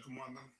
cómo andan?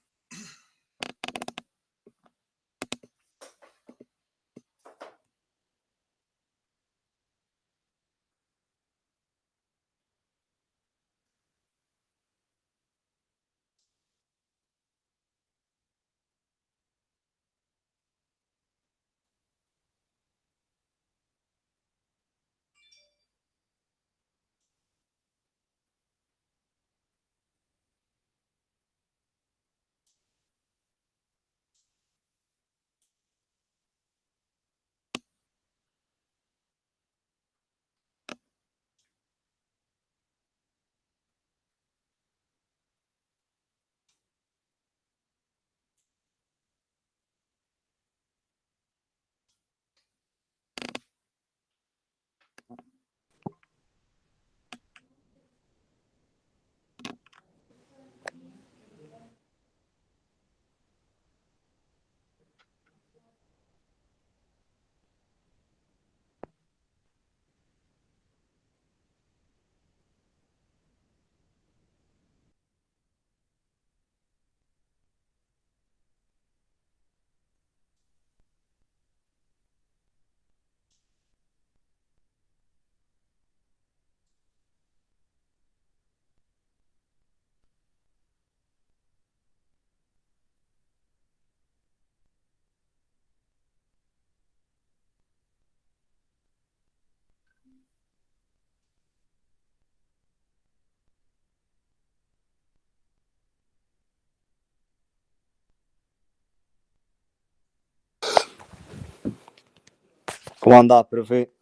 ¿Cómo andás, profe?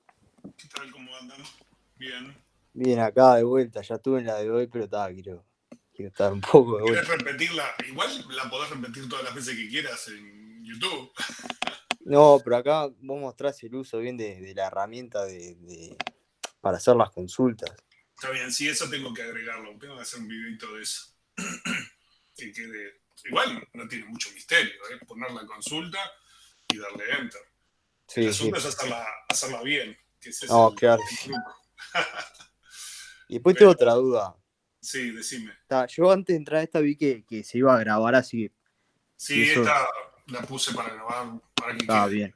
¿Qué tal? ¿Cómo andan? Bien. Bien, acá de vuelta, ya estuve en la de hoy, pero quiero estar un poco de ¿Querés vuelta. repetirla? Igual la podés repetir todas las veces que quieras en YouTube. No, pero acá vos mostrás el uso bien de la herramienta para hacer las consultas. Está bien, sí, eso tengo que agregarlo. Tengo que hacer un videito de eso. Que quede. Igual no tiene mucho misterio, ¿eh? Poner la consulta y darle enter. El Sí, sí. asunto es hacerla bien, que ese es No, el claro. truco. Y después tengo Pero otra duda. sí, decime. Yo antes de entrar a esta vi que se iba a grabar, así que si Sí, eso esta la puse para grabar, para que estaba quede. bien.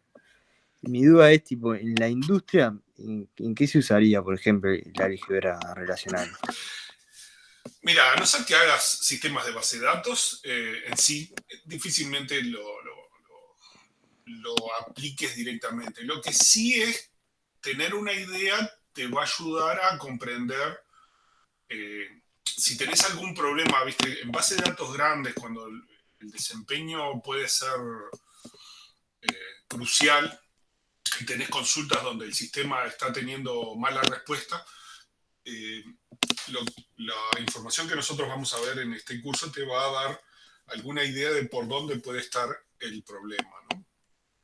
Mi duda es, tipo, en la industria, ¿en qué se usaría, por ejemplo, el álgebra relacional? Mira, a no ser que hagas sistemas de base de datos, en sí difícilmente lo apliques directamente. Lo que sí es tener una idea te va a ayudar a comprender si tenés algún problema, ¿viste? En base de datos grandes, cuando el desempeño puede ser crucial y tenés consultas donde el sistema está teniendo mala respuesta, eh, lo, la información que nosotros vamos a ver en este curso te va a dar alguna idea de por dónde puede estar el problema, ¿no?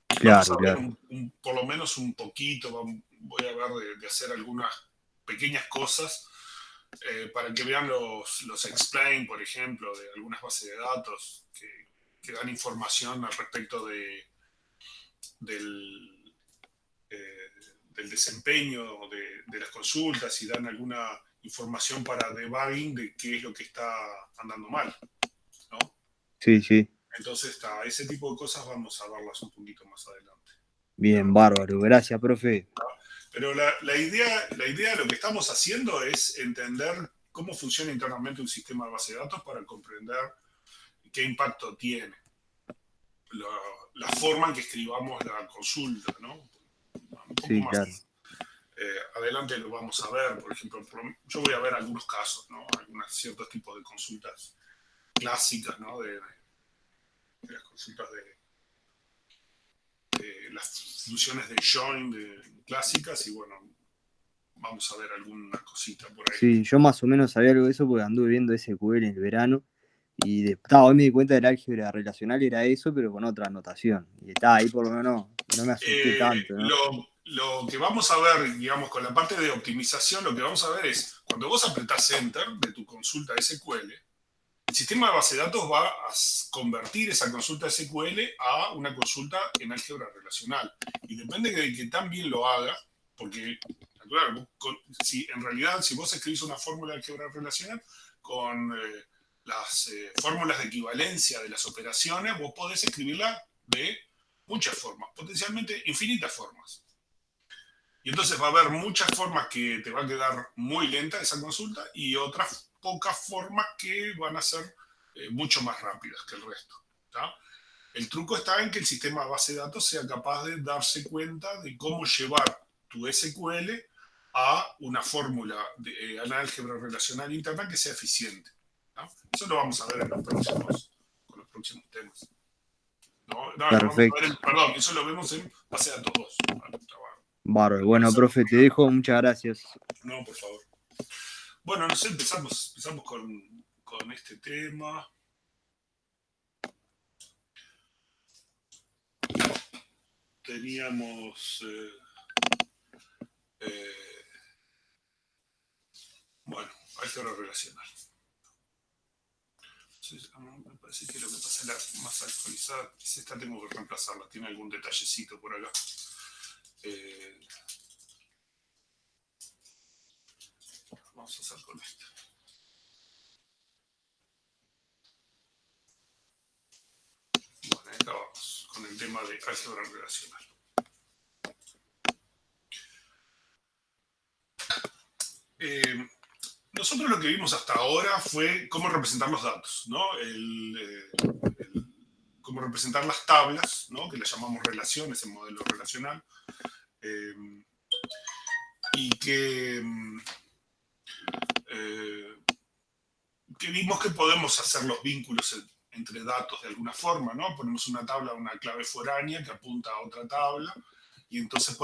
Vamos Claro, a ver claro. por lo menos un poquito, voy a ver de hacer algunas pequeñas cosas para que vean los explain, por ejemplo, de algunas bases de datos que dan información al respecto del, eh, del desempeño de las consultas y dan alguna información para debugging de qué es lo que está andando mal, ¿no? Sí, sí. Entonces, ese tipo de cosas vamos a verlas un poquito más adelante. Bien, bárbaro. Gracias, profe. Pero la idea de lo que estamos haciendo es entender cómo funciona internamente un sistema de base de datos para comprender qué impacto tiene la, la forma en que escribamos la consulta, ¿no? Un poco Sí, más claro. adelante lo vamos a ver. Por ejemplo, yo voy a ver algunos casos, ¿no? Algunos ciertos tipos de consultas clásicas, ¿no? De las consultas de las funciones de join clásicas y bueno, vamos a ver alguna cosita por ahí. Sí, yo más o menos sabía algo de eso porque anduve viendo SQL en el verano y hoy me di cuenta del álgebra relacional era eso, pero con otra notación. Y ahí por lo menos no me asusté Eh, tanto, ¿no? lo que vamos a ver, digamos, con la parte de optimización, lo que vamos a ver es, cuando vos apretás Enter de tu consulta SQL, el sistema de base de datos va a convertir esa consulta SQL a una consulta en álgebra relacional. Y depende de que tan bien lo haga, porque, claro, si en realidad, si vos escribís una fórmula de álgebra relacional con las fórmulas de equivalencia de las operaciones, vos podés escribirla de muchas formas, potencialmente infinitas formas. Y entonces va a haber muchas formas que te va a quedar muy lenta esa consulta y otras pocas formas que van a ser mucho más rápidas que el resto. ¿Tá? El truco está en que el sistema de base de datos sea capaz de darse cuenta de cómo llevar tu SQL a una fórmula de álgebra relacional interna que sea eficiente. ¿Tá? Eso lo vamos a ver con los próximos temas. Lo vamos a ver Perfecto. perdón, eso lo vemos en base de datos 2. Bárbaro. Bueno, profe, te dejo. Muchas gracias. No, por favor. Bueno, no sé, empezamos con este tema. Teníamos... bueno, álgebra relacional. Me parece que lo que pasa es la más actualizada. Si esta tengo que reemplazarla, tiene algún detallecito por acá. Vamos a hacer con esta. Bueno, acá vamos con el tema de álgebra relacional. Nosotros lo que vimos hasta ahora fue cómo representar los datos, ¿no? Cómo representar las tablas, ¿no? Que le llamamos relaciones en modelo relacional. Y que vimos que podemos hacer los vínculos entre datos de alguna forma, ¿no? Ponemos una tabla, una clave foránea que apunta a otra tabla, y entonces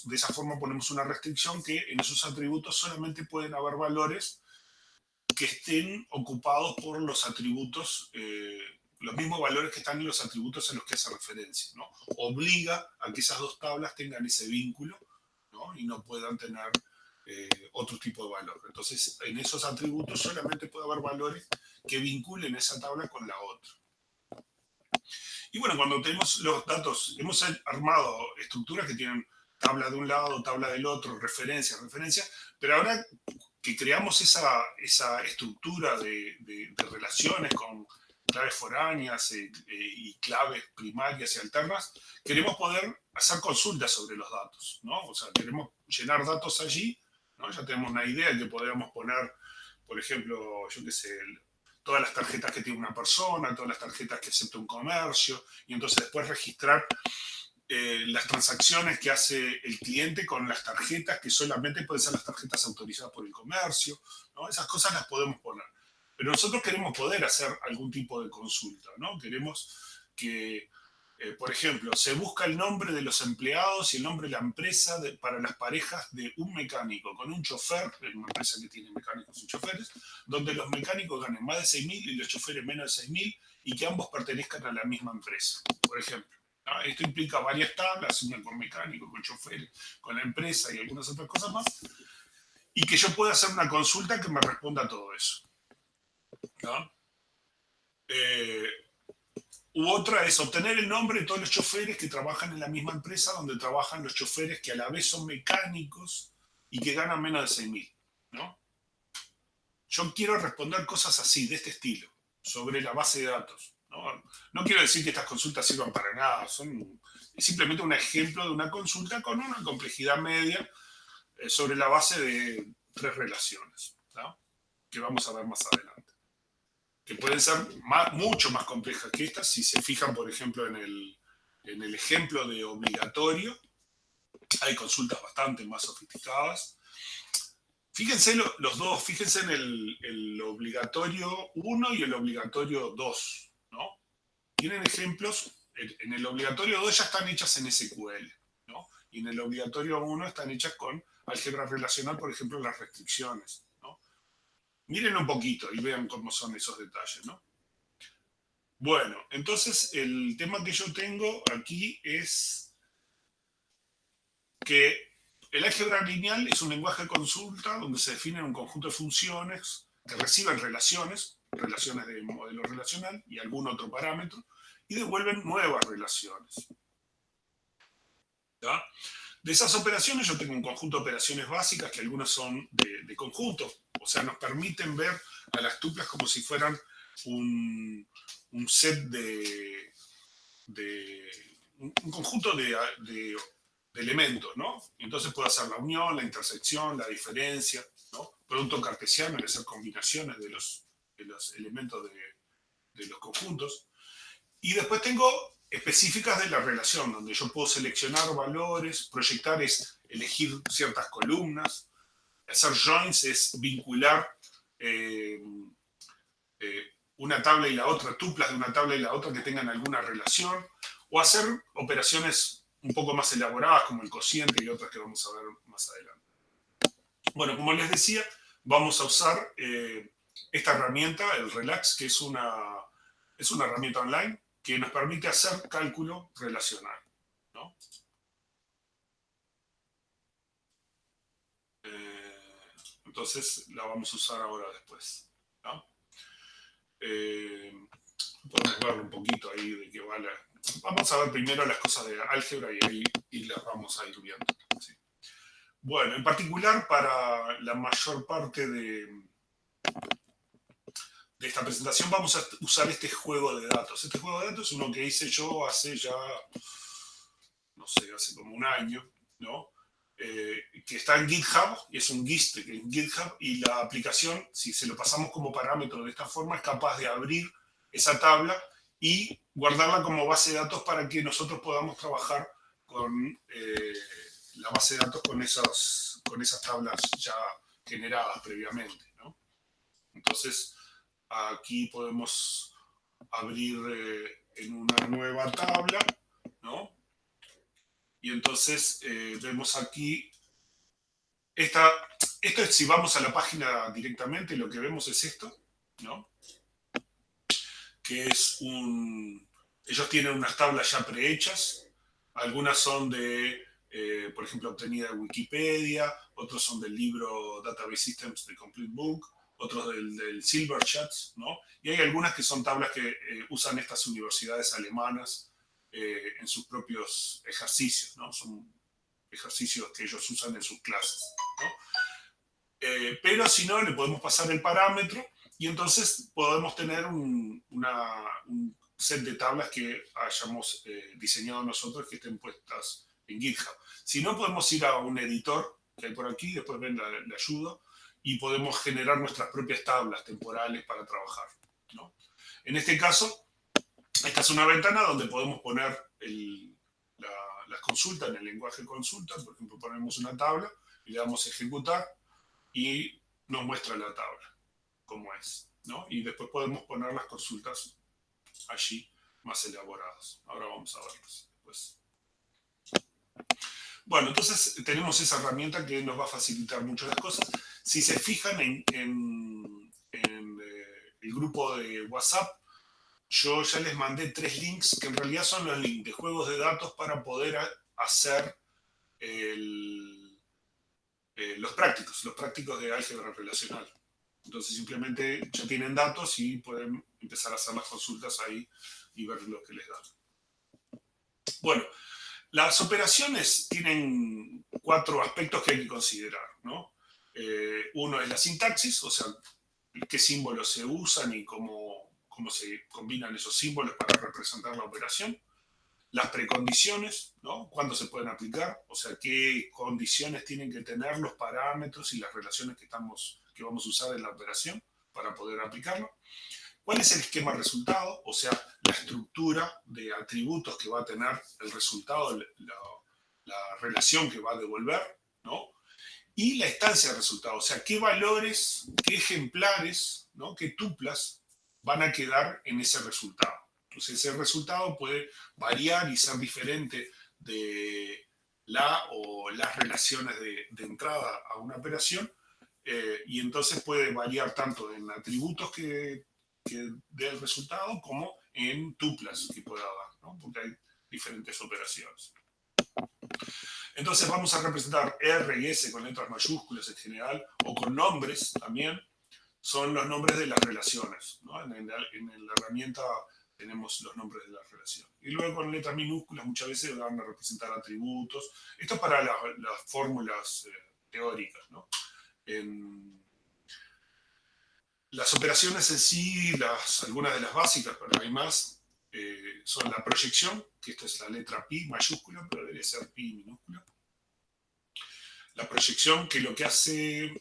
de esa forma ponemos una restricción que en esos atributos solamente pueden haber valores que estén ocupados por los atributos, los mismos valores que están en los atributos en los que hace referencia, ¿no? Obliga a que esas dos tablas tengan ese vínculo, ¿no? Y no puedan tener otro tipo de valor. Entonces, en esos atributos solamente puede haber valores que vinculen esa tabla con la otra. Y bueno, cuando tenemos los datos, hemos armado estructuras que tienen tabla de un lado, tabla del otro, referencia, pero ahora que creamos esa estructura de relaciones con claves foráneas y claves primarias y alternas, queremos poder hacer consultas sobre los datos, ¿no? O sea, queremos llenar datos allí, ¿no? Ya tenemos una idea que podríamos poner, por ejemplo, yo qué sé, todas las tarjetas que tiene una persona, todas las tarjetas que acepta un comercio, y entonces después registrar las transacciones que hace el cliente con las tarjetas, que solamente pueden ser las tarjetas autorizadas por el comercio, ¿no? Esas cosas las podemos poner. Pero nosotros queremos poder hacer algún tipo de consulta, ¿no? Queremos que, por ejemplo, se busca el nombre de los empleados y el nombre de la empresa para las parejas de un mecánico con un chofer, en una empresa que tiene mecánicos y choferes, donde los mecánicos ganen más de 6.000 y los choferes menos de 6.000 y que ambos pertenezcan a la misma empresa, por ejemplo. ¿No? Esto implica varias tablas, una con mecánico, con choferes, con la empresa y algunas otras cosas más, y que yo pueda hacer una consulta que me responda a todo eso. ¿No? U otra es obtener el nombre de todos los choferes que trabajan en la misma empresa donde trabajan los choferes que a la vez son mecánicos y que ganan menos de 6.000. ¿No? Yo quiero responder cosas así, de este estilo, sobre la base de datos. No quiero decir que estas consultas sirvan para nada, son simplemente un ejemplo de una consulta con una complejidad media sobre la base de 3 relaciones, ¿no? Que vamos a ver más adelante. Que pueden ser mucho más complejas que estas, si se fijan, por ejemplo, en el ejemplo de obligatorio, hay consultas bastante más sofisticadas. Fíjense los dos, fíjense en el obligatorio 1 y el obligatorio 2. ¿No? Tienen ejemplos, en el obligatorio 2 ya están hechas en SQL, ¿no? Y en el obligatorio 1 están hechas con álgebra relacional, por ejemplo, las restricciones, ¿no? Miren un poquito y vean cómo son esos detalles, ¿no? Bueno, entonces el tema que yo tengo aquí es que el álgebra lineal es un lenguaje de consulta donde se define un conjunto de funciones que reciben relaciones de modelo relacional y algún otro parámetro, y devuelven nuevas relaciones. ¿Ya? De esas operaciones yo tengo un conjunto de operaciones básicas que algunas son de conjunto, o sea, nos permiten ver a las tuplas como si fueran un, un set un conjunto de elementos, ¿no? Entonces puedo hacer la unión, la intersección, la diferencia, ¿no? Producto cartesiano, es hacer combinaciones de los elementos de los conjuntos. Y después tengo específicas de la relación, donde yo puedo seleccionar valores, proyectar es elegir ciertas columnas, hacer joins es vincular eh, una tabla y la otra, tuplas de una tabla y la otra que tengan alguna relación, o hacer operaciones un poco más elaboradas como el cociente y otras que vamos a ver más adelante. Bueno, como les decía, vamos a usar esta herramienta, el Relax, que es una herramienta online que nos permite hacer cálculo relacional, ¿no? Entonces la vamos a usar ahora después, ¿no? Podemos ver un poquito ahí de qué va la... Vamos a ver primero las cosas de álgebra y las vamos a ir viendo, ¿sí? Bueno, en particular para la mayor parte de esta presentación vamos a usar este juego de datos. Este juego de datos es uno que hice yo hace ya, no sé, hace como un año, ¿no? Que está en GitHub, y es un GIST en GitHub, y la aplicación, si se lo pasamos como parámetro de esta forma, es capaz de abrir esa tabla y guardarla como base de datos para que nosotros podamos trabajar con la base de datos con esas tablas ya generadas previamente, ¿no? Entonces, aquí podemos abrir en una nueva tabla, ¿no? Y entonces vemos aquí, esto es si vamos a la página directamente, lo que vemos es esto, ¿no? Que es ellos tienen unas tablas ya prehechas, algunas son por ejemplo, obtenidas de Wikipedia, otros son del libro Database Systems de Complete Book, otros del Silberschatz, ¿no? Y hay algunas que son tablas que usan estas universidades alemanas en sus propios ejercicios, ¿no? Son ejercicios que ellos usan en sus clases, ¿no? Pero si no, le podemos pasar el parámetro y entonces podemos tener un set de tablas que hayamos diseñado nosotros que estén puestas en GitHub. Si no, podemos ir a un editor que hay por aquí, después ven la ayuda, y podemos generar nuestras propias tablas temporales para trabajar, ¿no? En este caso, esta es una ventana donde podemos poner las consultas en el lenguaje consulta. Por ejemplo, ponemos una tabla y le damos a ejecutar y nos muestra la tabla, como es, ¿no? Y después podemos poner las consultas allí más elaboradas. Ahora vamos a verlas después. Bueno, entonces tenemos esa herramienta que nos va a facilitar mucho las cosas. Si se fijan en el grupo de WhatsApp, yo ya les mandé 3 links que en realidad son los links de juegos de datos para poder hacer los prácticos de álgebra relacional. Entonces simplemente ya tienen datos y pueden empezar a hacer las consultas ahí y ver lo que les da. Bueno, las operaciones tienen 4 aspectos que hay que considerar, ¿no? Uno es la sintaxis, o sea, qué símbolos se usan y cómo se combinan esos símbolos para representar la operación. Las precondiciones, ¿no? ¿Cuándo se pueden aplicar? O sea, qué condiciones tienen que tener los parámetros y las relaciones que vamos a usar en la operación para poder aplicarlo. ¿Cuál es el esquema resultado? O sea, la estructura de atributos que va a tener el resultado, la relación que va a devolver, ¿no? Y la instancia de resultado, o sea, qué valores, qué ejemplares, ¿no? Qué tuplas van a quedar en ese resultado. Entonces, ese resultado puede variar y ser diferente de la o las relaciones de entrada a una operación, y entonces puede variar tanto en atributos que dé el resultado como en tuplas que pueda dar, ¿no? Porque hay diferentes operaciones. Entonces vamos a representar R y S con letras mayúsculas en general, o con nombres también, son los nombres de las relaciones, ¿no? En la herramienta tenemos los nombres de las relaciones. Y luego con letras minúsculas muchas veces van a representar atributos. Esto es para las fórmulas teóricas, ¿no? Las operaciones en sí, algunas de las básicas, pero hay más, son la proyección, que esto es la letra pi mayúscula, pero debería ser pi minúscula. La proyección, que lo que hace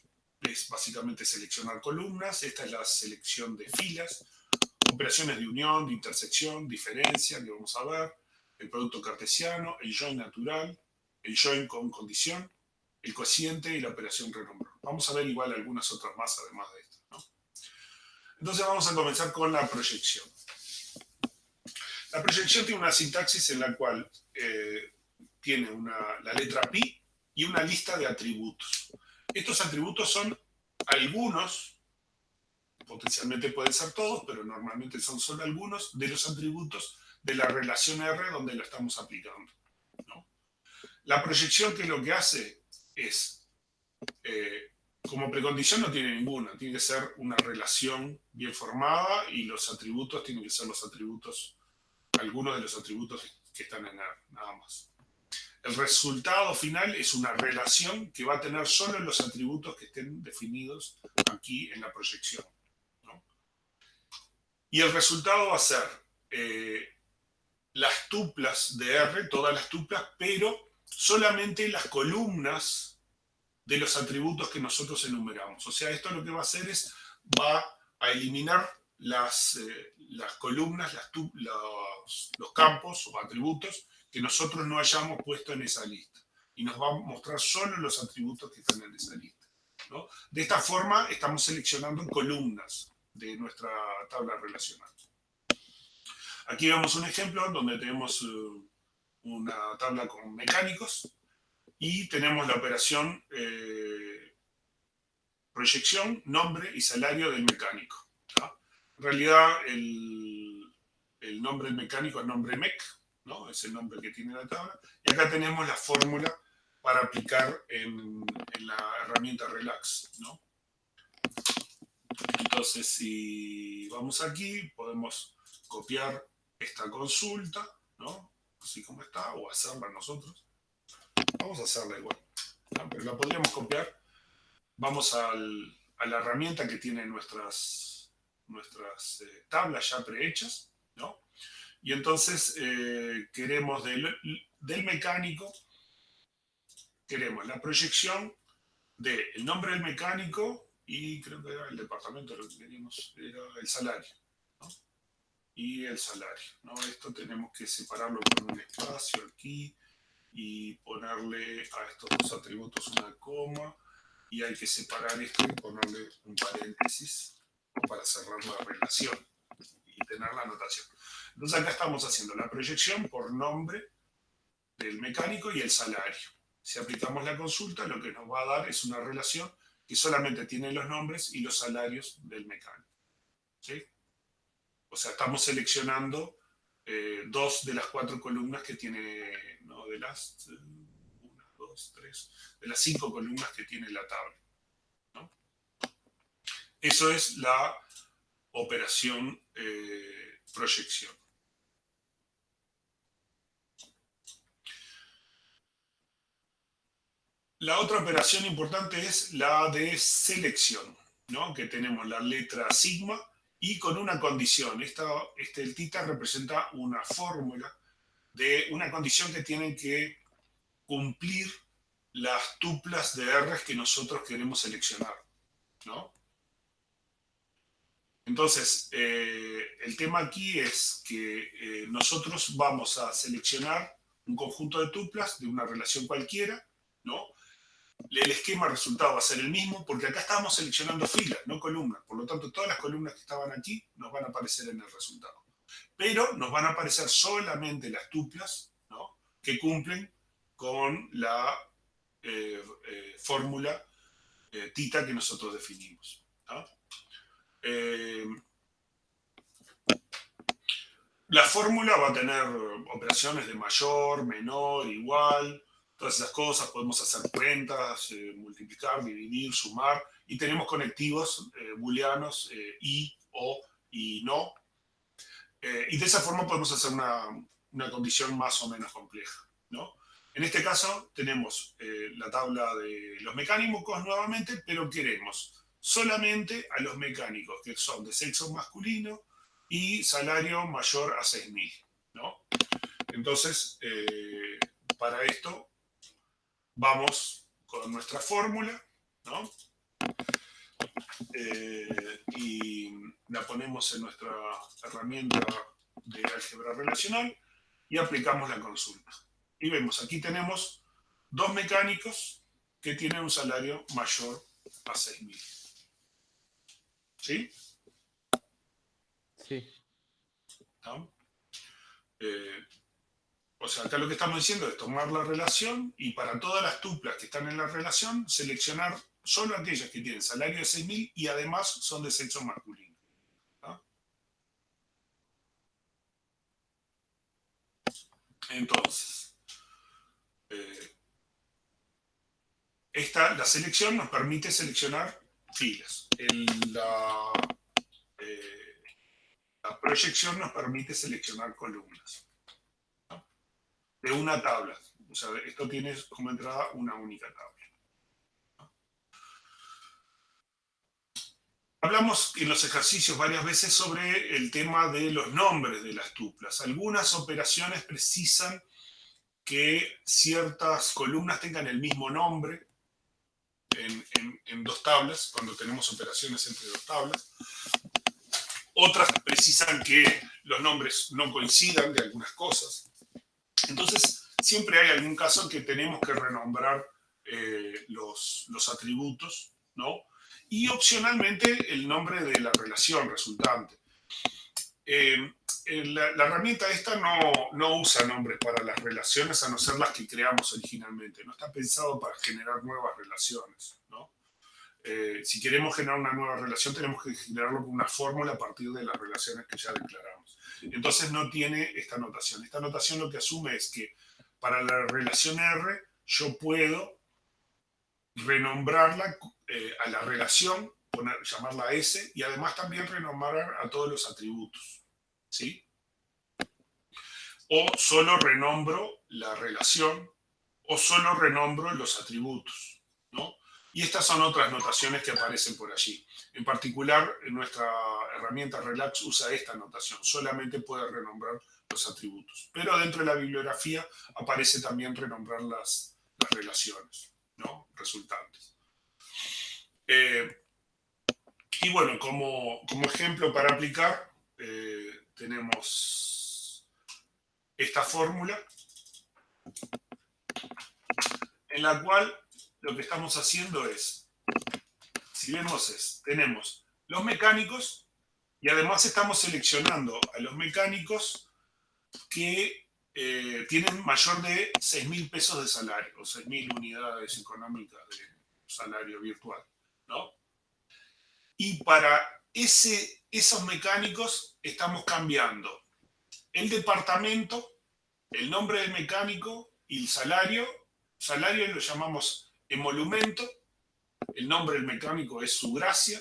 es básicamente seleccionar columnas. Esta es la selección de filas. Operaciones de unión, de intersección, diferencia, que vamos a ver. El producto cartesiano, el join natural, el join con condición, el cociente y la operación renombre. Vamos a ver igual algunas otras más además de esto, ¿no? Entonces vamos a comenzar con la proyección. La proyección tiene una sintaxis en la cual tiene la letra pi y una lista de atributos. Estos atributos son algunos, potencialmente pueden ser todos, pero normalmente son solo algunos de los atributos de la relación R donde la estamos aplicando, ¿no? La proyección, que lo que hace es, como precondición no tiene ninguna, tiene que ser una relación bien formada y los atributos tienen que ser los atributos, algunos de los atributos que están en R, nada más. El resultado final es una relación que va a tener solo los atributos que estén definidos aquí en la proyección, ¿no? Y el resultado va a ser las tuplas de R, todas las tuplas, pero solamente las columnas de los atributos que nosotros enumeramos. O sea, esto lo que va a hacer es, va a eliminar las columnas, los campos o atributos que nosotros no hayamos puesto en esa lista. Y nos va a mostrar solo los atributos que están en esa lista, ¿no? De esta forma estamos seleccionando columnas de nuestra tabla relacional. Aquí vemos un ejemplo donde tenemos una tabla con mecánicos y tenemos la operación proyección, nombre y salario del mecánico, ¿no? En realidad el nombre del mecánico es nombre mec, ¿no? Es el nombre que tiene la tabla. Y acá tenemos la fórmula para aplicar en la herramienta Relax, ¿no? Entonces, si vamos aquí, podemos copiar esta consulta, ¿no? Así como está, o hacerla nosotros. Vamos a hacerla igual, ¿no? Pero la podríamos copiar. Vamos a la herramienta que tiene nuestras tablas ya prehechas, ¿no? Y entonces queremos del mecánico, queremos la proyección del nombre del mecánico y creo que era el departamento, lo que queríamos era el salario, ¿no? Y el salario, ¿no? Esto tenemos que separarlo con un espacio aquí y ponerle a estos dos atributos una coma, y hay que separar esto y ponerle un paréntesis para cerrar la relación y tener la anotación. Entonces acá estamos haciendo la proyección por nombre del mecánico y el salario. Si aplicamos la consulta, lo que nos va a dar es una relación que solamente tiene los nombres y los salarios del mecánico, ¿sí? O sea, estamos seleccionando dos de las cuatro columnas que tiene, no, de las una, dos, tres, de las 5 columnas que tiene la tabla, ¿no? Eso es la operación proyección. La otra operación importante es la de selección, ¿no? Que tenemos la letra sigma y con una condición. El tita representa una fórmula de una condición que tienen que cumplir las tuplas de R que nosotros queremos seleccionar, ¿no? Entonces, el tema aquí es que nosotros vamos a seleccionar un conjunto de tuplas de una relación cualquiera, ¿no? El esquema resultado va a ser el mismo porque acá estamos seleccionando filas, no columnas. Por lo tanto, todas las columnas que estaban aquí nos van a aparecer en el resultado. Pero nos van a aparecer solamente las tuplas, ¿no? Que cumplen con la fórmula tita que nosotros definimos, ¿no? La fórmula va a tener operaciones de mayor, menor, igual, todas esas cosas. Podemos hacer cuentas, multiplicar, dividir, sumar, y tenemos conectivos booleanos y, o y no. Y de esa forma podemos hacer una condición más o menos compleja, ¿no? En este caso tenemos la tabla de los mecánicos nuevamente, pero queremos solamente a los mecánicos que son de sexo masculino y salario mayor a 6.000, ¿no? Entonces, para esto vamos con nuestra fórmula, ¿no? Y la ponemos en nuestra herramienta de álgebra relacional y aplicamos la consulta. Y vemos, aquí tenemos dos mecánicos que tienen un salario mayor a 6.000. ¿Sí? Sí. ¿No? O sea, acá lo que estamos diciendo es tomar la relación y para todas las tuplas que están en la relación, seleccionar solo aquellas que tienen salario de 6.000 y además son de sexo masculino. ¿No? Entonces, la selección nos permite seleccionar filas. La proyección nos permite seleccionar columnas, ¿no? De una tabla. O sea, esto tiene como entrada una única tabla. ¿No? Hablamos en los ejercicios varias veces sobre el tema de los nombres de las tuplas. Algunas operaciones precisan que ciertas columnas tengan el mismo nombre en dos tablas, cuando tenemos operaciones entre dos tablas. Otras precisan que los nombres no coincidan de algunas cosas. Entonces, siempre hay algún caso en que tenemos que renombrar los atributos, ¿no? Y opcionalmente el nombre de la relación resultante. La herramienta esta no usa nombres para las relaciones, a no ser las que creamos originalmente. No está pensado para generar nuevas relaciones, ¿no? Si queremos generar una nueva relación, tenemos que generarlo con una fórmula a partir de las relaciones que ya declaramos. Entonces no tiene esta notación. Esta notación lo que asume es que para la relación R yo puedo renombrarla a la relación, llamarla S, y además también renombrar a todos los atributos. ¿Sí? O solo renombro la relación, o solo renombro los atributos, ¿no? Y estas son otras notaciones que aparecen por allí. En particular, nuestra herramienta Relax usa esta notación, solamente puede renombrar los atributos. Pero dentro de la bibliografía aparece también renombrar las relaciones, ¿no? Resultantes. Y bueno, como ejemplo para aplicar, tenemos esta fórmula en la cual lo que estamos haciendo es, si vemos tenemos los mecánicos y además estamos seleccionando a los mecánicos que tienen mayor de 6.000 pesos de salario o 6.000 unidades económicas de salario virtual, ¿no? Y para esos mecánicos estamos cambiando el departamento, el nombre del mecánico y el salario. Salario lo llamamos emolumento, el nombre del mecánico es su gracia,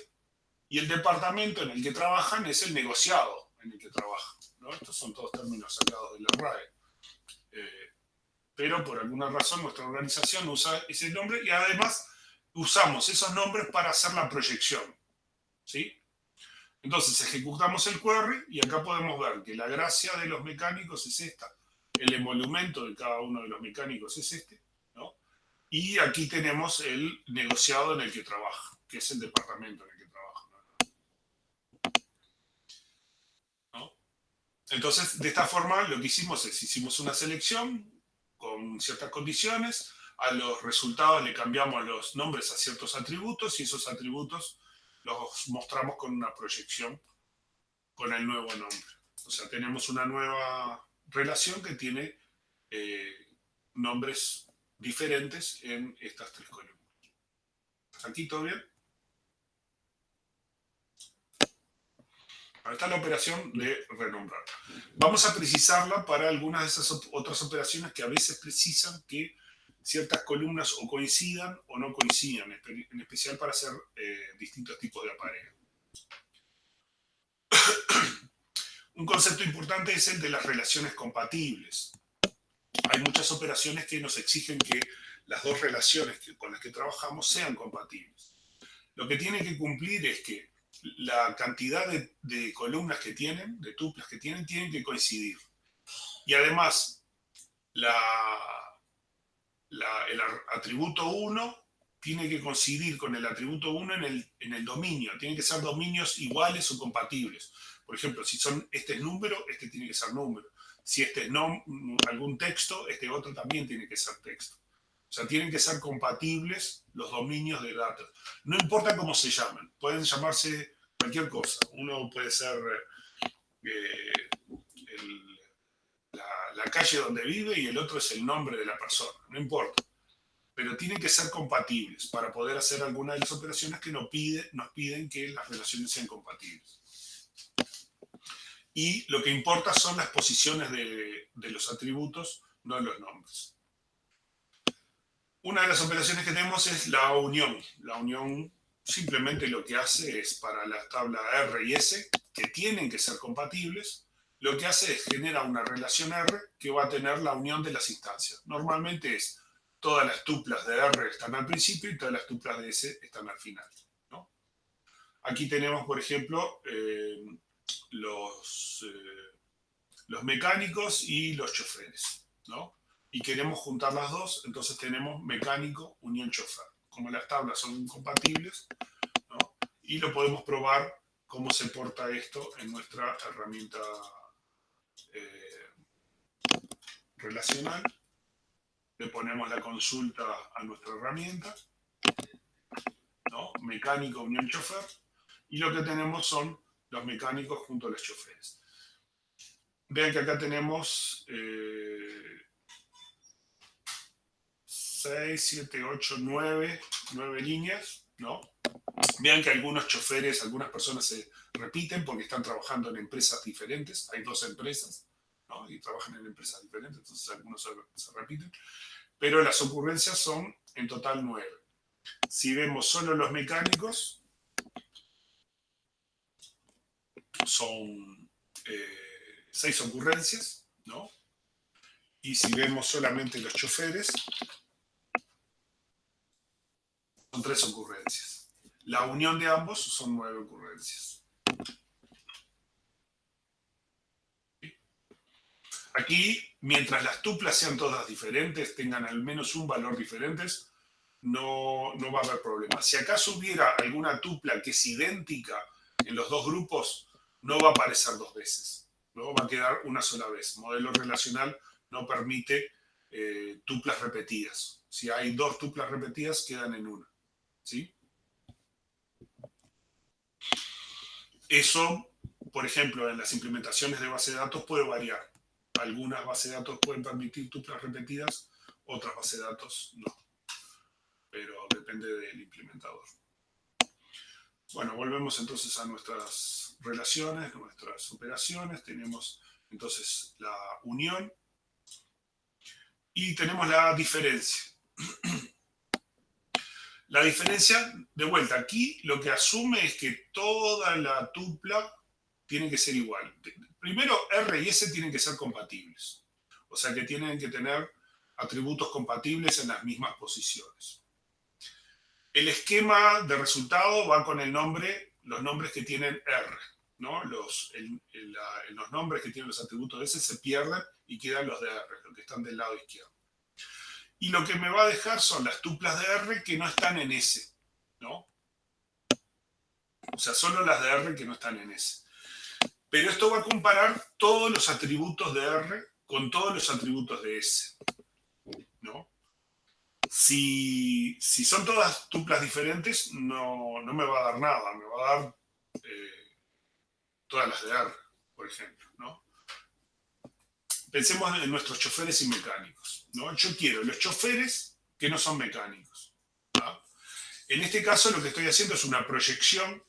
y el departamento en el que trabajan es el negociado en el que trabajan, ¿no? Estos son todos términos sacados de la RAE. Pero por alguna razón nuestra organización usa ese nombre y además usamos esos nombres para hacer la proyección, ¿sí? Entonces ejecutamos el query y acá podemos ver que la gracia de los mecánicos es esta, el emolumento de cada uno de los mecánicos es este, ¿no? Y aquí tenemos el negociado en el que trabaja, que es el departamento en el que trabaja, ¿no? Entonces, de esta forma lo que hicimos es, hicimos una selección con ciertas condiciones, a los resultados le cambiamos los nombres a ciertos atributos y esos atributos los mostramos con una proyección con el nuevo nombre. O sea, tenemos una nueva relación que tiene nombres diferentes en estas tres columnas. ¿Hasta aquí todo bien? Ahora está la operación de renombrar. Vamos a precisarla para algunas de esas otras operaciones que a veces precisan que ciertas columnas o coincidan o no coincidan, en especial para hacer distintos tipos de apareo. Un concepto importante es el de las relaciones compatibles. Hay muchas operaciones que nos exigen que las dos relaciones con las que trabajamos sean compatibles. lo que tiene que cumplir es que la cantidad de columnas que tienen, de tuplas que tienen que coincidir. Y además, el atributo 1 tiene que coincidir con el atributo 1 en el dominio. Tienen que ser dominios iguales o compatibles. Por ejemplo, si este es número, este tiene que ser número. Si este es algún texto, este otro también tiene que ser texto. O sea, tienen que ser compatibles los dominios de datos. No importa cómo se llamen, pueden llamarse cualquier cosa. Uno puede ser la calle donde vive y el otro es el nombre de la persona, no importa. Pero tienen que ser compatibles para poder hacer algunas de las operaciones que nos piden que las relaciones sean compatibles. Y lo que importa son las posiciones de los atributos, no los nombres. Una de las operaciones que tenemos es la unión. La unión simplemente lo que hace es para la tabla R y S, que tienen que ser compatibles, lo que hace es genera una relación R que va a tener la unión de las instancias. Normalmente es todas las tuplas de R están al principio y todas las tuplas de S están al final, ¿no? Aquí tenemos, por ejemplo, los mecánicos y los choferes, ¿no? Y queremos juntar las dos, entonces tenemos mecánico unión chofer. Como las tablas son compatibles, ¿no? Y lo podemos probar cómo se porta esto en nuestra herramienta relacional. Le ponemos la consulta a nuestra herramienta, ¿no? Mecánico unión chofer, y lo que tenemos son los mecánicos junto a los choferes. Vean que acá tenemos 6, 7, 8, 9 líneas, ¿no? Vean que algunos choferes, algunas personas se repiten porque están trabajando en empresas diferentes. Hay 2 empresas, ¿no? Y trabajan en empresas diferentes, entonces algunos se repiten. Pero las ocurrencias son en total 9. Si vemos solo los mecánicos, son 6 ocurrencias, ¿no? Y si vemos solamente los choferes, son 3 ocurrencias. La unión de ambos son 9 ocurrencias. Aquí, mientras las tuplas sean todas diferentes, tengan al menos un valor diferente, no va a haber problema. Si acaso hubiera alguna tupla que es idéntica en los dos grupos, no va a aparecer 2 veces, ¿no? Va a quedar una sola vez. Modelo relacional no permite tuplas repetidas. Si hay 2 tuplas repetidas, quedan en una, ¿sí? Eso, por ejemplo, en las implementaciones de base de datos puede variar. Algunas bases de datos pueden permitir tuplas repetidas, otras bases de datos no. Pero depende del implementador. Bueno, volvemos entonces a nuestras relaciones, nuestras operaciones. Tenemos entonces la unión y tenemos la diferencia. La diferencia, de vuelta, aquí lo que asume es que toda la tupla tiene que ser igual. Primero, R y S tienen que ser compatibles. O sea que tienen que tener atributos compatibles en las mismas posiciones. El esquema de resultado va con el nombre, los nombres que tienen R, ¿no? Los nombres que tienen los atributos de S se pierden y quedan los de R, los que están del lado izquierdo. Y lo que me va a dejar son las tuplas de R que no están en S, ¿no? O sea, solo las de R que no están en S. Pero esto va a comparar todos los atributos de R con todos los atributos de S, ¿no? Si son todas tuplas diferentes, no me va a dar nada, me va a dar todas las de R, por ejemplo, ¿no? Pensemos en nuestros choferes y mecánicos, ¿no? Yo quiero los choferes que no son mecánicos, ¿no? En este caso lo que estoy haciendo es una proyección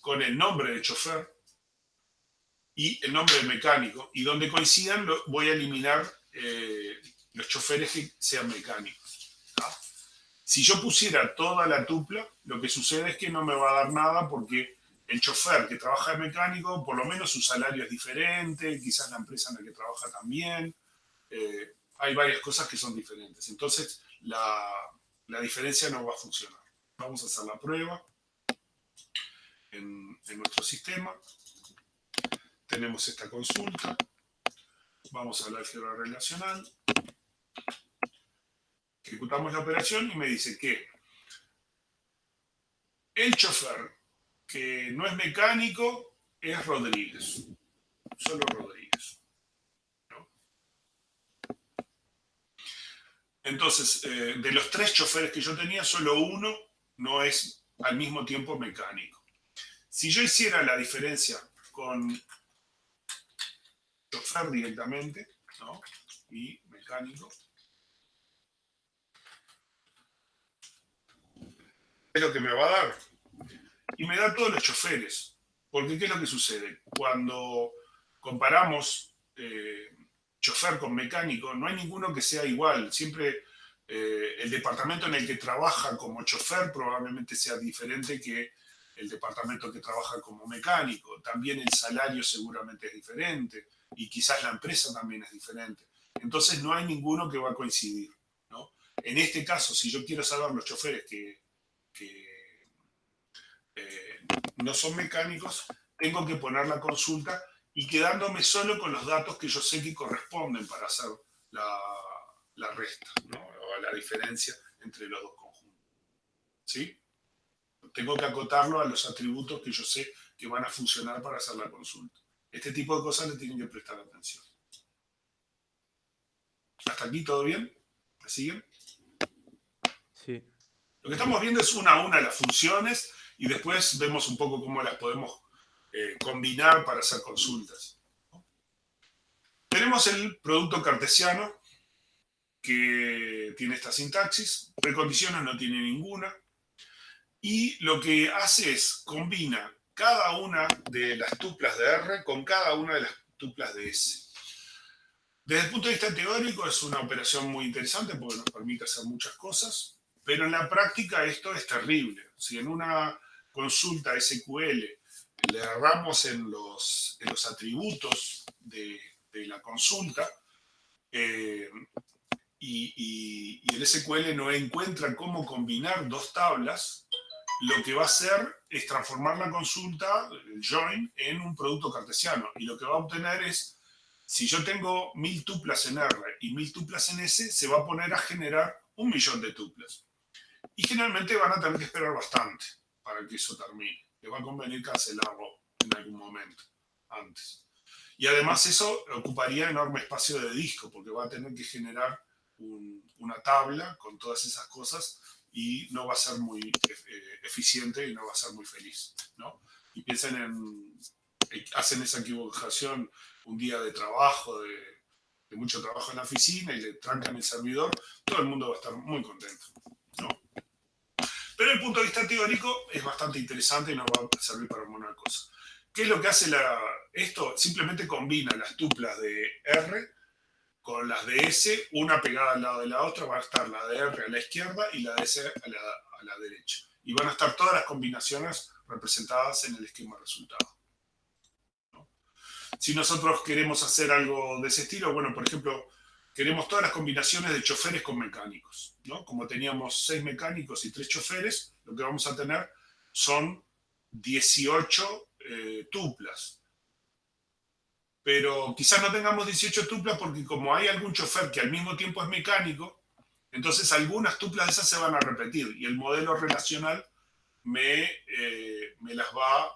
con el nombre de chofer y el nombre de mecánico, y donde coincidan voy a eliminar los choferes que sean mecánicos, ¿no? Si yo pusiera toda la tupla, lo que sucede es que no me va a dar nada porque el chofer que trabaja de mecánico, por lo menos su salario es diferente, quizás la empresa en la que trabaja también. Hay varias cosas que son diferentes. Entonces, la diferencia no va a funcionar. Vamos a hacer la prueba. en nuestro sistema. Tenemos esta consulta. Vamos al álgebra relacional. Ejecutamos la operación y me dice que el chofer que no es mecánico es Rodríguez. Solo Rodríguez. ¿No? Entonces, de los 3 choferes que yo tenía, solo uno no es al mismo tiempo mecánico. Si yo hiciera la diferencia con chofer directamente, ¿no? Y mecánico, es lo que me va a dar. Y me da todos los choferes. Porque ¿qué es lo que sucede? Cuando comparamos chofer con mecánico, no hay ninguno que sea igual. Siempre el departamento en el que trabaja como chofer probablemente sea diferente que el departamento que trabaja como mecánico. También el salario seguramente es diferente y quizás la empresa también es diferente. Entonces no hay ninguno que va a coincidir, ¿no? En este caso, si yo quiero saber los choferes que no son mecánicos, tengo que poner la consulta y quedándome solo con los datos que yo sé que corresponden para hacer la resta, ¿no? O la diferencia entre los dos conjuntos. ¿Sí? Tengo que acotarlo a los atributos que yo sé que van a funcionar para hacer la consulta. Este tipo de cosas le tienen que prestar atención. ¿Hasta aquí todo bien? ¿Me siguen? Sí. Lo que estamos viendo es una a una las funciones y después vemos un poco cómo las podemos combinar para hacer consultas. Tenemos el producto cartesiano que tiene esta sintaxis, precondiciones no tiene ninguna, y lo que hace es combina cada una de las tuplas de R con cada una de las tuplas de S. Desde el punto de vista teórico es una operación muy interesante porque nos permite hacer muchas cosas, pero en la práctica esto es terrible. Si en una consulta SQL le erramos en los atributos de la consulta y el SQL no encuentra cómo combinar dos tablas, lo que va a hacer es transformar la consulta, el join, en un producto cartesiano. Y lo que va a obtener es, si yo tengo 1000 tuplas en R y 1000 tuplas en S, se va a poner a generar 1.000.000 de tuplas. Y generalmente van a tener que esperar bastante para que eso termine. Les va a convenir cancelarlo en algún momento antes. Y además eso ocuparía enorme espacio de disco, porque va a tener que generar una tabla con todas esas cosas y no va a ser muy eficiente y no va a ser muy feliz, ¿no? Y piensen hacen esa equivocación un día de trabajo, de mucho trabajo en la oficina y le trancan el servidor, todo el mundo va a estar muy contento, ¿no? Pero desde el punto de vista teórico es bastante interesante y nos va a servir para una cosa. ¿Qué es lo que hace esto? Simplemente combina las tuplas de R con las de S, una pegada al lado de la otra, va a estar la de R a la izquierda y la de S a la derecha. Y van a estar todas las combinaciones representadas en el esquema resultado, ¿no? Si nosotros queremos hacer algo de ese estilo, bueno, por ejemplo, queremos todas las combinaciones de choferes con mecánicos, ¿no? Como teníamos 6 mecánicos y 3 choferes, lo que vamos a tener son 18 tuplas. Pero quizás no tengamos 18 tuplas porque como hay algún chofer que al mismo tiempo es mecánico, entonces algunas tuplas de esas se van a repetir y el modelo relacional me las va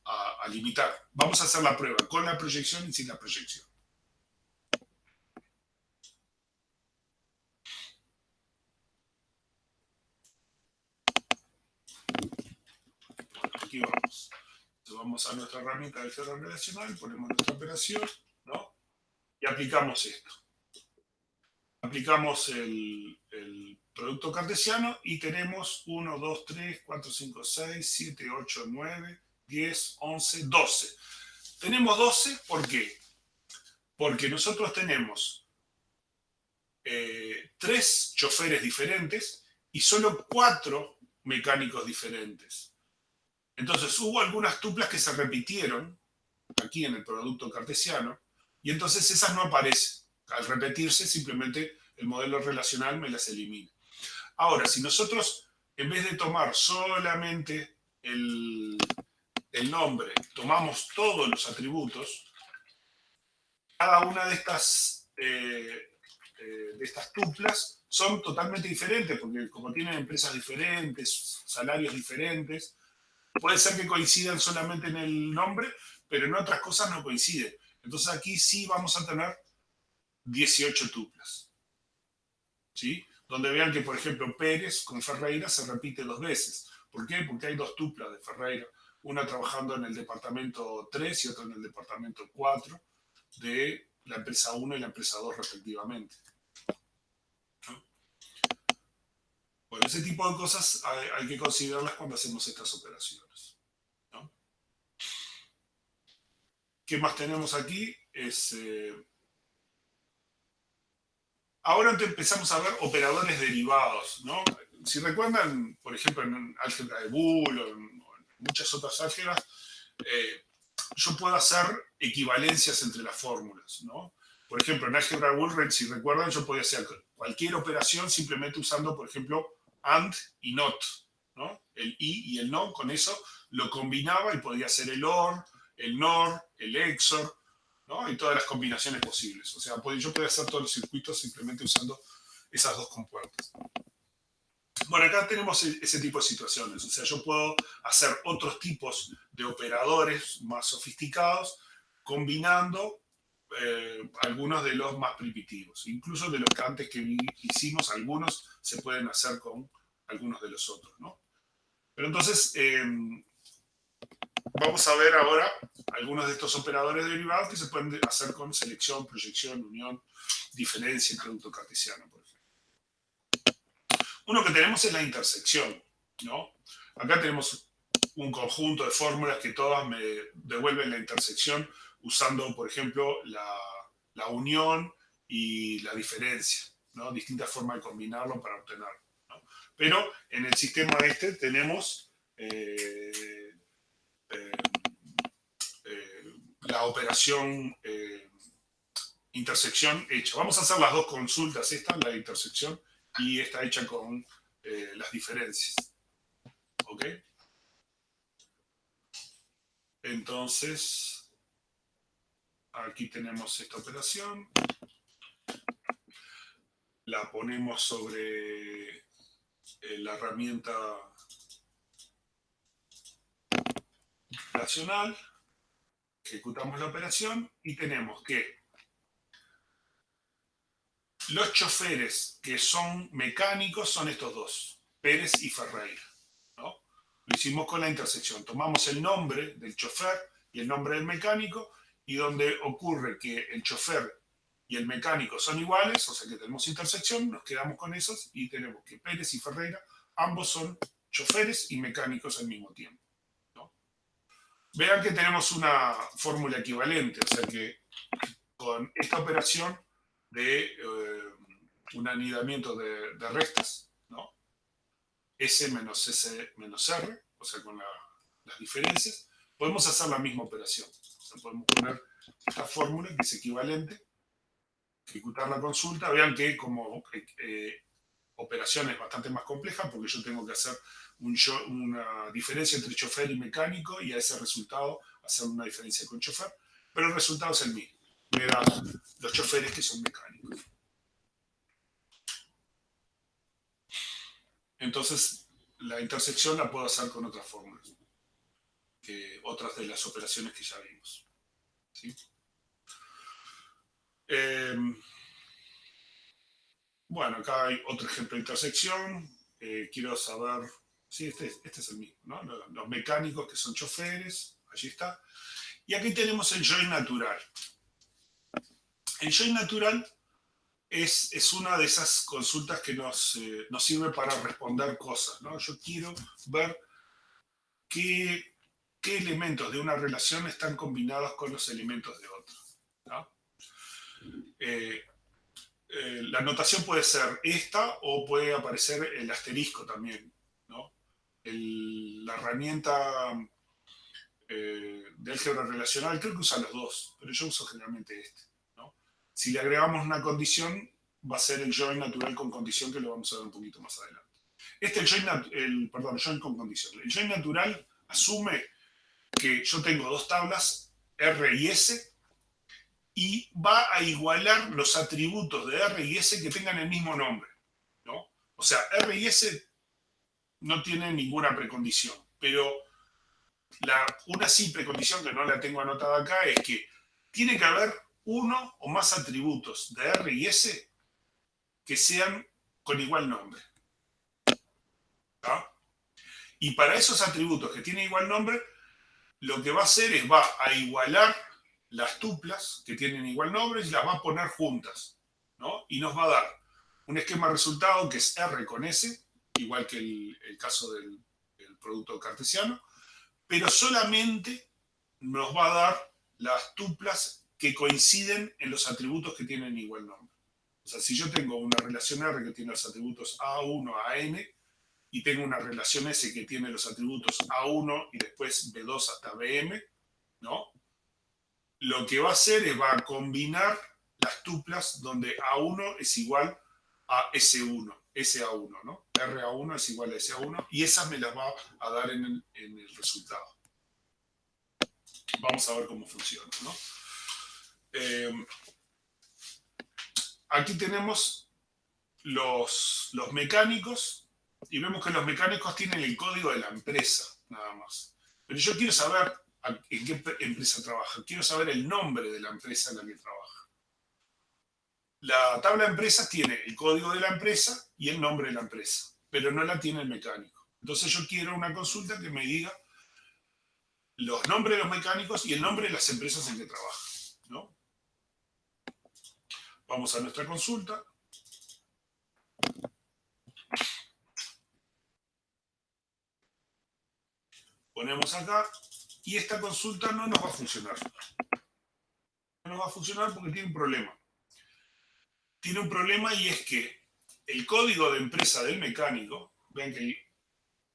a limitar. Vamos a hacer la prueba con la proyección y sin la proyección. Aquí vamos. Entonces vamos a nuestra herramienta de álgebra relacional, ponemos nuestra operación, ¿no? Y aplicamos esto. Aplicamos el producto cartesiano y tenemos 1, 2, 3, 4, 5, 6, 7, 8, 9, 10, 11, 12. Tenemos 12, ¿por qué? Porque nosotros tenemos 3 choferes diferentes y solo 4 mecánicos diferentes. Entonces hubo algunas tuplas que se repitieron aquí en el producto cartesiano y entonces esas no aparecen. Al repetirse, simplemente el modelo relacional me las elimina. Ahora, si nosotros, en vez de tomar solamente el nombre, tomamos todos los atributos, cada una de estas tuplas son totalmente diferentes, porque como tienen empresas diferentes, salarios diferentes, puede ser que coincidan solamente en el nombre, pero en otras cosas no coinciden. Entonces aquí sí vamos a tener 18 tuplas. ¿Sí? Donde vean que, por ejemplo, Pérez con Ferreira se repite 2 veces. ¿Por qué? Porque hay 2 tuplas de Ferreira, una trabajando en el departamento 3 y otra en el departamento 4 de la empresa 1 y la empresa 2 respectivamente. ¿No? Bueno, ese tipo de cosas hay que considerarlas cuando hacemos estas operaciones. ¿No? ¿Qué más tenemos aquí? Ahora empezamos a ver operadores derivados, ¿no? Si recuerdan, por ejemplo, en álgebra de Boole o en muchas otras álgebras, yo puedo hacer equivalencias entre las fórmulas, ¿no? Por ejemplo, en álgebra de Boole, si recuerdan, yo podía hacer cualquier operación simplemente usando, por ejemplo, AND y NOT, ¿no? El y el no, con eso lo combinaba y podía hacer el OR, el NOR, el EXOR, ¿no? Y todas las combinaciones posibles. O sea, yo podía hacer todos los circuitos simplemente usando esas 2 compuertas. Bueno, acá tenemos ese tipo de situaciones. O sea, yo puedo hacer otros tipos de operadores más sofisticados combinando algunos de los más primitivos. Incluso de los que antes que hicimos, algunos se pueden hacer con algunos de los otros, ¿no? Pero entonces, vamos a ver ahora algunos de estos operadores derivados que se pueden hacer con selección, proyección, unión, diferencia y producto cartesiano, por ejemplo. Uno que tenemos es la intersección, ¿no? Acá tenemos un conjunto de fórmulas que todas me devuelven la intersección usando, por ejemplo, la unión y la diferencia, ¿no? Distintas formas de combinarlo para obtenerlo, ¿no? Pero en el sistema este tenemos la operación intersección hecha. Vamos a hacer las 2 consultas, esta, la intersección, y esta hecha con las diferencias. ¿Ok? Entonces, aquí tenemos esta operación. La ponemos sobre la herramienta racional. Ejecutamos la operación y tenemos que los choferes que son mecánicos son estos 2, Pérez y Ferreira, ¿no? Lo hicimos con la intersección. Tomamos el nombre del chofer y el nombre del mecánico, y donde ocurre que el chofer y el mecánico son iguales, o sea que tenemos intersección, nos quedamos con esos y tenemos que Pérez y Ferreira ambos son choferes y mecánicos al mismo tiempo, ¿no? Vean que tenemos una fórmula equivalente, o sea que con esta operación de un anidamiento de restas, ¿no? S menos S menos R, o sea, con las diferencias, podemos hacer la misma operación. O sea, podemos poner esta fórmula que es equivalente, ejecutar la consulta. Vean que como operación es bastante más compleja porque yo tengo que hacer una diferencia entre chofer y mecánico y a ese resultado hacer una diferencia con chofer, pero el resultado es el mismo. Me dan los choferes que son mecánicos. Entonces, la intersección la puedo hacer con otras fórmulas, que otras de las operaciones que ya vimos. ¿Sí? Bueno, acá hay otro ejemplo de intersección. Quiero saber, sí, este es el mismo, ¿no? Los mecánicos que son choferes, allí está. Y aquí tenemos el join natural. El join natural es una de esas consultas que nos sirve para responder cosas, ¿no? Yo quiero ver qué elementos de una relación están combinados con los elementos de otra, ¿no? La notación puede ser esta o puede aparecer el asterisco también, ¿no? La herramienta de álgebra relacional creo que usa los 2, pero yo uso generalmente este, ¿no? Si le agregamos una condición, va a ser el join natural con condición, que lo vamos a ver un poquito más adelante. Este es el join con condición. El join natural asume que yo tengo dos tablas, R y S, y va a igualar los atributos de R y S que tengan el mismo nombre, ¿no? O sea, R y S no tienen ninguna precondición, pero una sí precondición que no la tengo anotada acá es que tiene que haber uno o más atributos de R y S que sean con igual nombre. ¿Tá? Y para esos atributos que tienen igual nombre, lo que va a hacer es va a igualar las tuplas que tienen igual nombre y las va a poner juntas, ¿no? Y nos va a dar un esquema resultado que es R con S, igual que el caso del producto cartesiano, pero solamente nos va a dar las tuplas que coinciden en los atributos que tienen igual nombre. O sea, si yo tengo una relación R que tiene los atributos A1 a N, y tengo una relación S que tiene los atributos A1 y después B2 hasta BM, ¿no? Lo que va a hacer es va a combinar las tuplas donde A1 es igual a S1, SA1, ¿no? RA1 es igual a SA1 y esas me las va a dar en el resultado. Vamos a ver cómo funciona, ¿no? Aquí tenemos los mecánicos y vemos que los mecánicos tienen el código de la empresa, nada más. Pero yo quiero saber en qué empresa trabaja. Quiero saber el nombre de la empresa en la que trabaja. La tabla de empresas tiene el código de la empresa y el nombre de la empresa, pero no la tiene el mecánico. Entonces yo quiero una consulta que me diga los nombres de los mecánicos y el nombre de las empresas en que trabajan, ¿no? Vamos a nuestra consulta. Ponemos acá y esta consulta no nos va a funcionar. No nos va a funcionar porque tiene un problema. Tiene un problema y es que el código de empresa del mecánico, ven que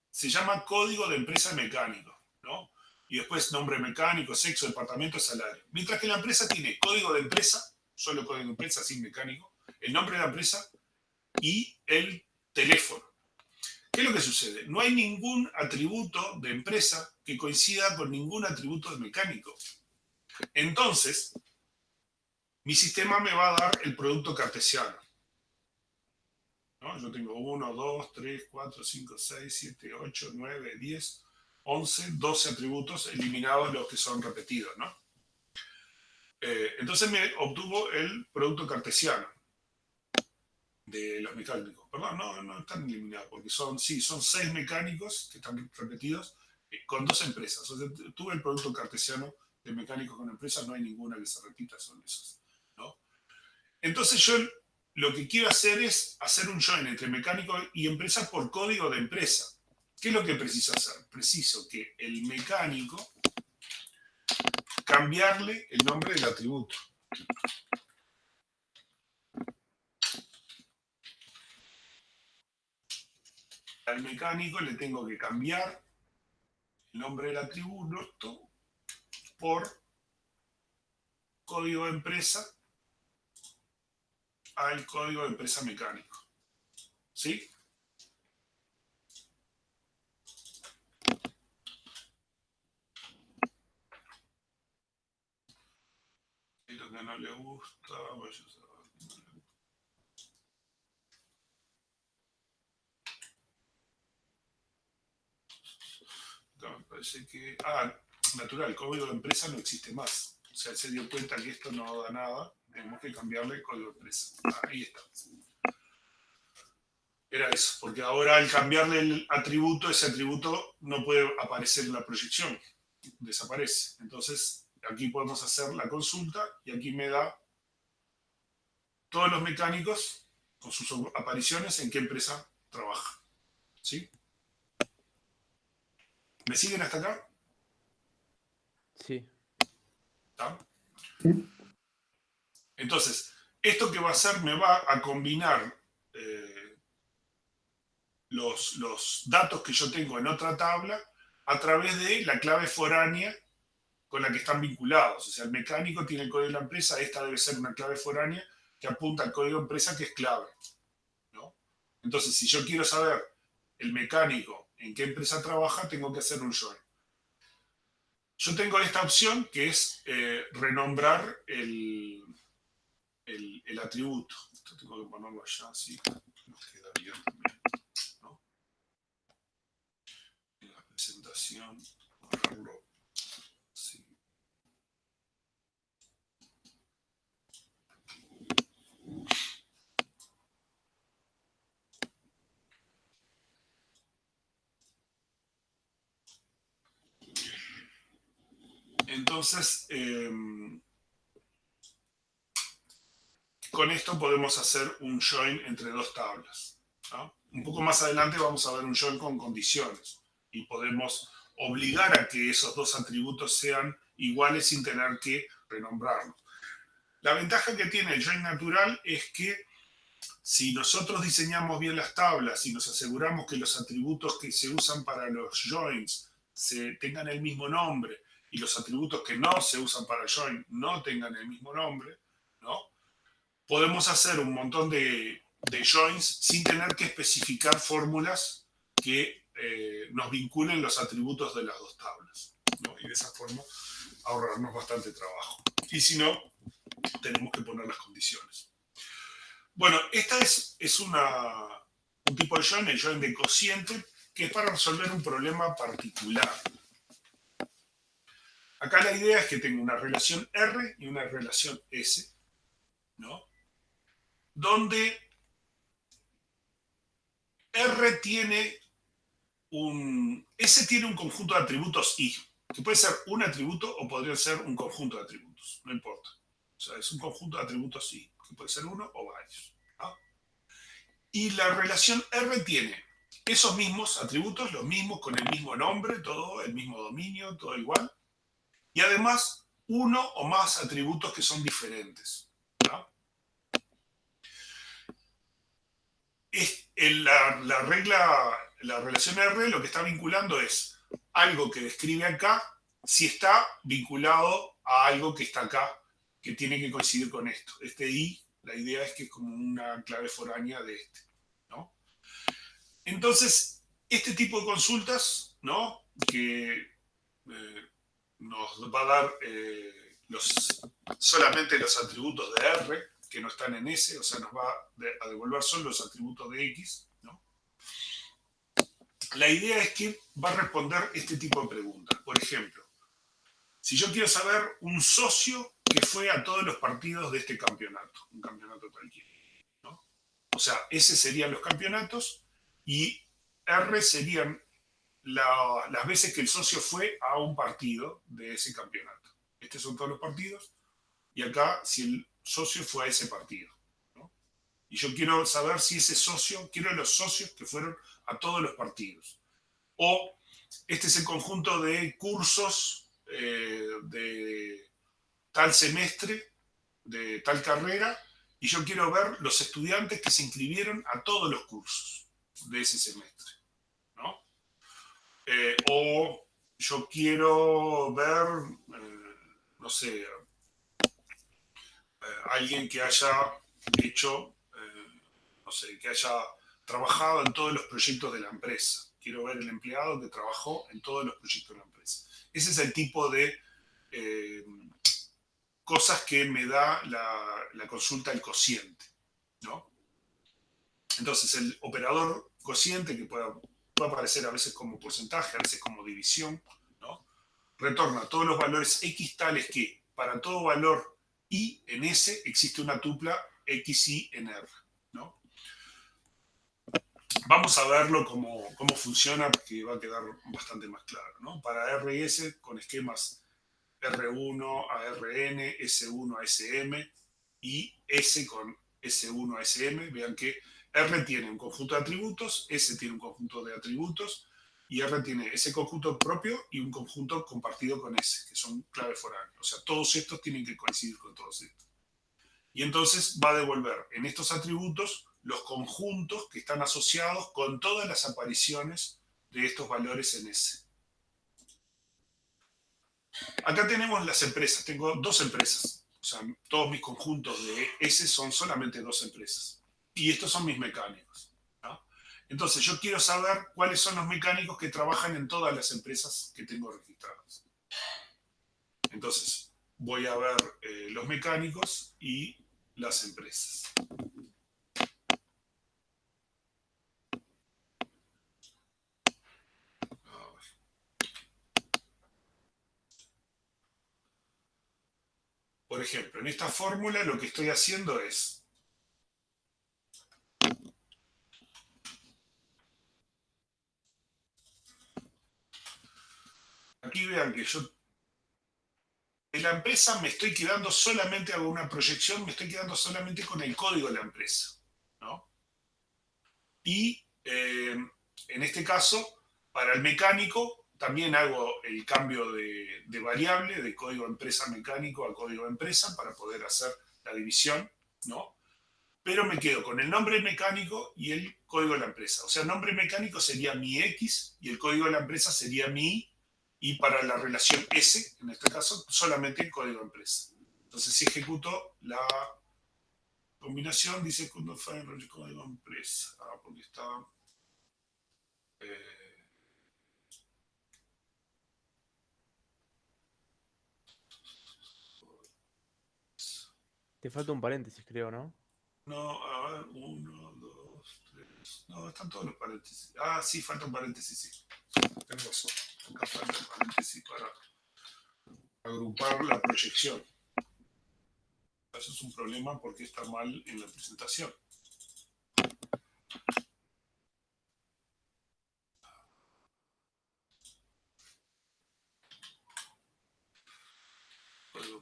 se llama código de empresa mecánico, ¿no? Y después nombre mecánico, sexo, departamento, salario. Mientras que la empresa tiene código de empresa, solo código de empresa sin mecánico, el nombre de la empresa y el teléfono. ¿Qué es lo que sucede? No hay ningún atributo de empresa que coincida con ningún atributo de mecánico. Entonces, mi sistema me va a dar el producto cartesiano, ¿no? Yo tengo 1, 2, 3, 4, 5, 6, 7, 8, 9, 10, 11, 12 atributos eliminados los que son repetidos, ¿no? Entonces me obtuvo el producto cartesiano de los mecánicos. Perdón, no están eliminados, porque son 6 mecánicos que están repetidos con 2 empresas. O sea, tuve el producto cartesiano de mecánicos con empresas, no hay ninguna que se repita, son esos, ¿no? Entonces yo lo que quiero hacer es hacer un join entre mecánico y empresa por código de empresa. ¿Qué es lo que preciso hacer? Preciso que el mecánico cambiarle el nombre del atributo. Al mecánico le tengo que cambiar el nombre del atributo por código de empresa al código de empresa mecánico. ¿Sí? Y lo que no le gusta, pues, me parece que... natural, el código de empresa no existe más. O sea, se dio cuenta que esto no da nada, tenemos que cambiarle el código de empresa. Ahí está. Era eso, porque ahora al cambiarle el atributo, ese atributo no puede aparecer en la proyección, desaparece. Entonces, aquí podemos hacer la consulta y aquí me da todos los mecánicos con sus apariciones en qué empresa trabaja. ¿Sí? ¿Me siguen hasta acá? Sí. ¿Está? Sí. Entonces, esto que va a hacer me va a combinar los datos que yo tengo en otra tabla a través de la clave foránea con la que están vinculados. O sea, el mecánico tiene el código de la empresa, esta debe ser una clave foránea que apunta al código de empresa que es clave, ¿no? Entonces, si yo quiero saber el mecánico en qué empresa trabaja, tengo que hacer un join. yo tengo esta opción que es renombrar el atributo. Esto tengo que ponerlo allá, así nos queda bien también, ¿no? En la presentación, ponerlo así. Entonces, con esto podemos hacer un join entre dos tablas, ¿no? Un poco más adelante vamos a ver un join con condiciones y podemos obligar a que esos dos atributos sean iguales sin tener que renombrarlos. La ventaja que tiene el join natural es que si nosotros diseñamos bien las tablas y nos aseguramos que los atributos que se usan para los joins tengan el mismo nombre y los atributos que no se usan para join no tengan el mismo nombre, ¿no? Podemos hacer un montón de joins sin tener que especificar fórmulas que nos vinculen los atributos de las dos tablas, ¿no? Y de esa forma ahorrarnos bastante trabajo. Y si no, tenemos que poner las condiciones. Bueno, esta es un tipo de join, el join de cociente, que es para resolver un problema particular. Acá la idea es que tengo una relación R y una relación S, ¿no? Donde S tiene un conjunto de atributos I, que puede ser un atributo o podría ser un conjunto de atributos, no importa. O sea, es un conjunto de atributos I, que puede ser uno o varios, ¿no? Y la relación R tiene esos mismos atributos, los mismos con el mismo nombre, todo, el mismo dominio, todo igual. Y además, uno o más atributos que son diferentes, ¿no? La relación R lo que está vinculando es algo que describe acá, si está vinculado a algo que está acá, que tiene que coincidir con esto. Este I, la idea es que es como una clave foránea de este, ¿no? Entonces, este tipo de consultas, ¿no? Que nos va a dar solamente los atributos de R, que no están en S, o sea, nos va a devolver solo los atributos de X, ¿no? La idea es que va a responder este tipo de preguntas. Por ejemplo, si yo quiero saber un socio que fue a todos los partidos de este campeonato, un campeonato cualquiera, ¿no? O sea, S serían los campeonatos y R serían las veces que el socio fue a un partido de ese campeonato. Estos son todos los partidos y acá si el socio fue a ese partido, ¿no? Y yo quiero saber si ese socio, quiero los socios que fueron a todos los partidos. O este es el conjunto de cursos de tal semestre, de tal carrera, y yo quiero ver los estudiantes que se inscribieron a todos los cursos de ese semestre, ¿no? O yo quiero ver, no sé, alguien que haya hecho, no sé, que haya trabajado en todos los proyectos de la empresa. Quiero ver el empleado que trabajó en todos los proyectos de la empresa. Ese es el tipo de cosas que me da la consulta el cociente, ¿no? Entonces, el operador cociente, que puede aparecer a veces como porcentaje, a veces como división, ¿no? Retorna todos los valores X tales que para todo valor I en S existe una tupla XY en R, ¿no? Vamos a verlo cómo funciona, porque va a quedar bastante más claro, ¿no? Para R y S con esquemas R1 a Rn, S1 a Sm y S con S1 a Sm. Vean que R tiene un conjunto de atributos, S tiene un conjunto de atributos y R tiene ese conjunto propio y un conjunto compartido con S, que son claves foráneas. O sea, todos estos tienen que coincidir con todos estos. Y entonces va a devolver en estos atributos los conjuntos que están asociados con todas las apariciones de estos valores en S. Acá tenemos las empresas. Tengo dos empresas. O sea, todos mis conjuntos de S son solamente dos empresas. Y estos son mis mecánicos, ¿no? Entonces, yo quiero saber cuáles son los mecánicos que trabajan en todas las empresas que tengo registradas. Entonces, voy a ver los mecánicos y las empresas. Por ejemplo, en esta fórmula lo que estoy haciendo es, aquí vean que yo de la empresa me estoy quedando solamente, hago una proyección, me estoy quedando solamente con el código de la empresa, ¿no? Y en este caso, para el mecánico, también hago el cambio de variable de código empresa mecánico a código empresa para poder hacer la división, ¿no? Pero me quedo con el nombre mecánico y el código de la empresa. O sea, el nombre mecánico sería mi X y el código de la empresa sería mi Y, y para la relación S, en este caso, solamente el código de empresa. Entonces, si ejecuto la combinación, dice cuando fue el código de empresa. Ah, porque está... Eh, Te falta un paréntesis, creo, ¿no? no, a ver, 1, 2, 3. No, están todos los paréntesis. Ah, sí, falta un paréntesis, sí. Tengo razón. Acá falta un paréntesis para agrupar la proyección. Eso es un problema porque está mal en la presentación.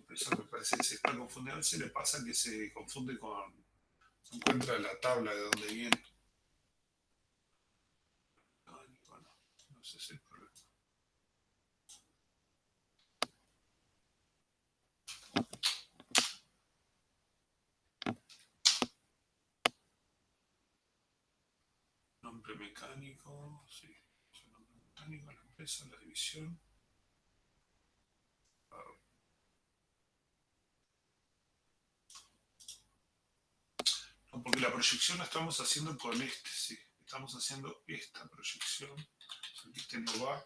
Eso me parece que se está confundiendo. A veces le pasa que se confunde con... Se encuentra la tabla de donde viene. Ay, bueno, no sé si es el problema. Nombre mecánico, sí. Nombre mecánico, la empresa, la división. No, porque la proyección la estamos haciendo con este, sí. Estamos haciendo esta proyección. O sea, que este no va.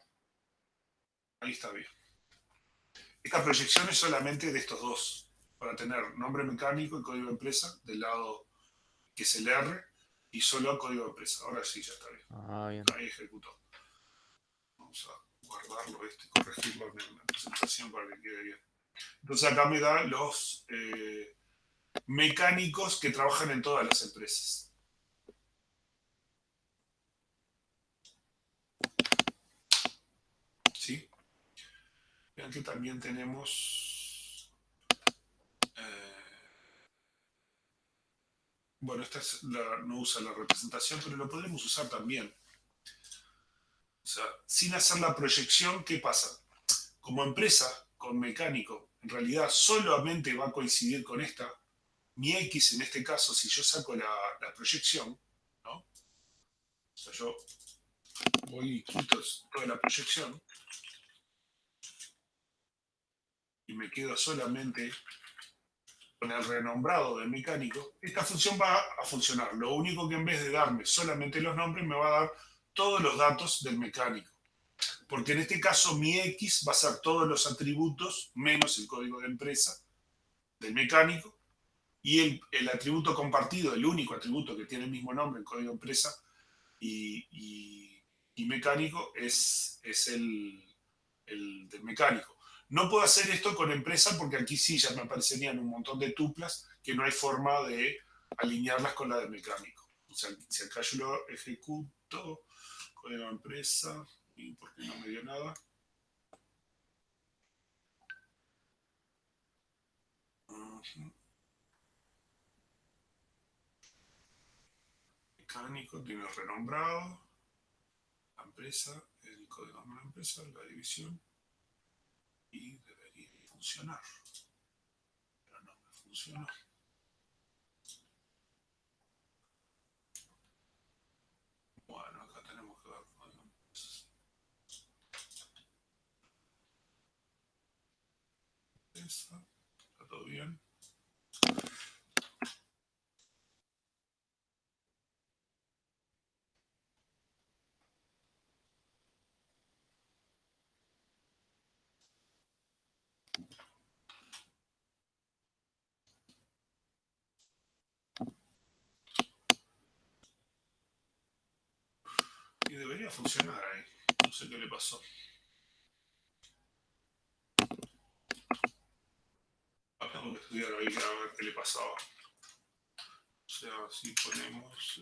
Ahí está bien. Esta proyección es solamente de estos dos, para tener nombre mecánico y código de empresa del lado que es el R y solo código de empresa. Ahora sí, ya está bien. Ah, bien. Ahí ejecutó. Vamos a guardarlo y corregirlo en la presentación para que quede bien. Entonces acá me da los mecánicos que trabajan en todas las empresas. ¿Sí? Vean que también tenemos... bueno, esta es no usa la representación, pero lo podremos usar también. O sea, sin hacer la proyección, ¿qué pasa? Como empresa con mecánico, en realidad solamente va a coincidir con esta. Mi X, en este caso, si yo saco la proyección, ¿no? O sea, yo voy y quito toda la proyección y me quedo solamente con el renombrado del mecánico, esta función va a funcionar. Lo único que en vez de darme solamente los nombres, me va a dar todos los datos del mecánico. Porque en este caso mi X va a ser todos los atributos menos el código de empresa del mecánico, y el atributo compartido, el único atributo que tiene el mismo nombre, el código de empresa y mecánico, es el del mecánico. No puedo hacer esto con empresa porque aquí sí ya me aparecerían un montón de tuplas que no hay forma de alinearlas con la del mecánico. O sea, si acá yo lo ejecuto, código de empresa, y porque no me dio nada. Mecánico, tiene renombrado, la empresa, el código de la empresa, la división, y debería funcionar. Pero no me funcionó. Bueno, acá tenemos que ver código de empresa. Está todo bien. debería funcionar ahí. No sé qué le pasó. Tengo que estudiar ahí a ver qué le pasaba. O sea, si ponemos...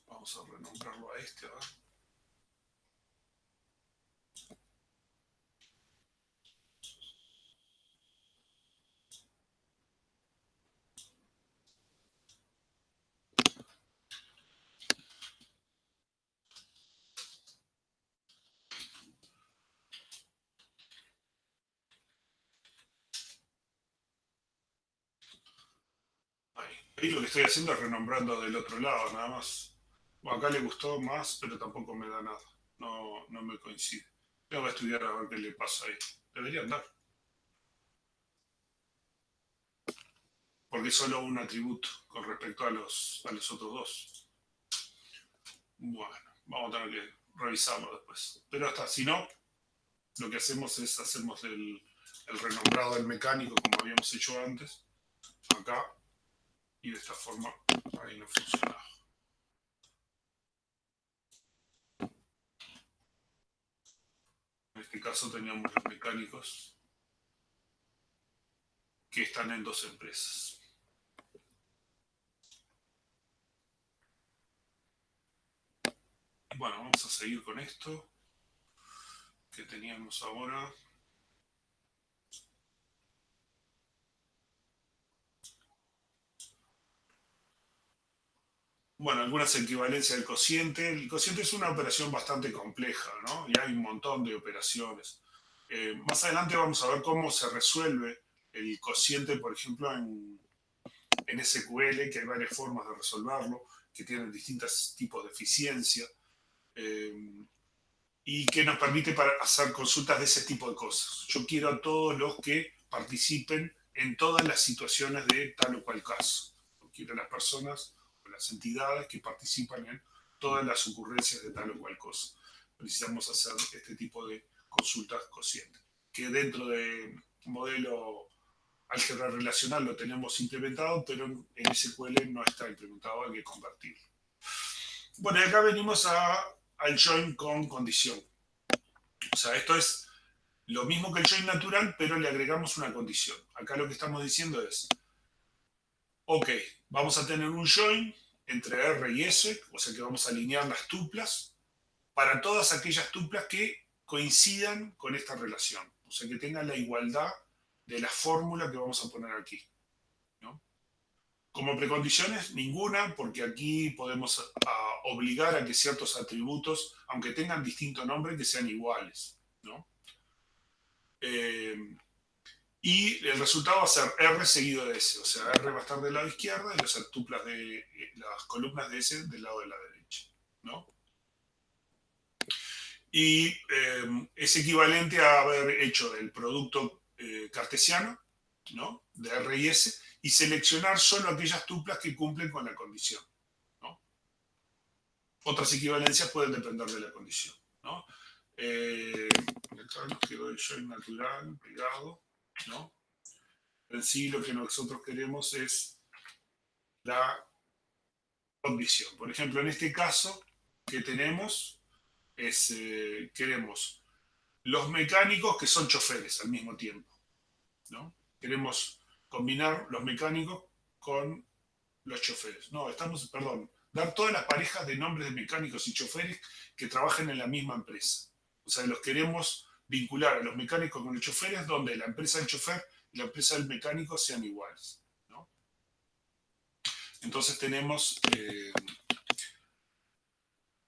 vamos a renombrarlo a este, a ver. Ahí lo que estoy haciendo es renombrando del otro lado, nada más. Bueno, acá le gustó más, pero tampoco me da nada. No, no me coincide. Tengo que estudiar a ver qué le pasa ahí. Debería andar. Porque es solo un atributo con respecto a los otros dos. Bueno, vamos a tener que revisarlo después. Pero hasta si no, lo que hacemos es hacemos el renombrado del mecánico como habíamos hecho antes. Acá. Y de esta forma ahí no funciona. En este caso teníamos los mecánicos que están en dos empresas. Bueno, vamos a seguir con esto que teníamos ahora. Bueno, algunas equivalencias del cociente. El cociente es una operación bastante compleja, ¿no? Y hay un montón de operaciones. Más adelante vamos a ver cómo se resuelve el cociente, por ejemplo, en SQL, que hay varias formas de resolverlo, que tienen distintos tipos de eficiencia, y que nos permite para hacer consultas de ese tipo de cosas. Yo quiero a todos los que participen en todas las situaciones de tal o cual caso. Yo quiero a las personas o las entidades que participan en todas las ocurrencias de tal o cual cosa. Necesitamos hacer este tipo de consultas cocientes, que dentro de modelo álgebra relacional lo tenemos implementado, pero en SQL no está implementado, hay que convertirlo. Bueno, y acá venimos al join con condición. O sea, esto es lo mismo que el join natural, pero le agregamos una condición. Acá lo que estamos diciendo es, ok, vamos a tener un join entre R y S, o sea que vamos a alinear las tuplas para todas aquellas tuplas que coincidan con esta relación. O sea, que tengan la igualdad de la fórmula que vamos a poner aquí, ¿no? Como precondiciones, ninguna, porque aquí podemos obligar a que ciertos atributos, aunque tengan distinto nombre, que sean iguales, ¿no? Y el resultado va a ser R seguido de S, o sea, R va a estar del lado izquierdo y las tuplas de las columnas de S del lado de la derecha, ¿no? Y es equivalente a haber hecho el producto cartesiano, ¿no? De R y S, y seleccionar solo aquellas tuplas que cumplen con la condición, ¿no? Otras equivalencias pueden depender de la condición, ¿no? Acá nos quedó el join natural pegado, ¿no? En sí lo que nosotros queremos es la condición. Por ejemplo, en este caso que tenemos es, queremos los mecánicos que son choferes al mismo tiempo, ¿no? Queremos combinar los mecánicos con los choferes. No, perdón, dar todas las parejas de nombres de mecánicos y choferes que trabajen en la misma empresa. O sea, los queremos vincular a los mecánicos con los choferes donde la empresa del chofer y la empresa del mecánico sean iguales, ¿no? Entonces tenemos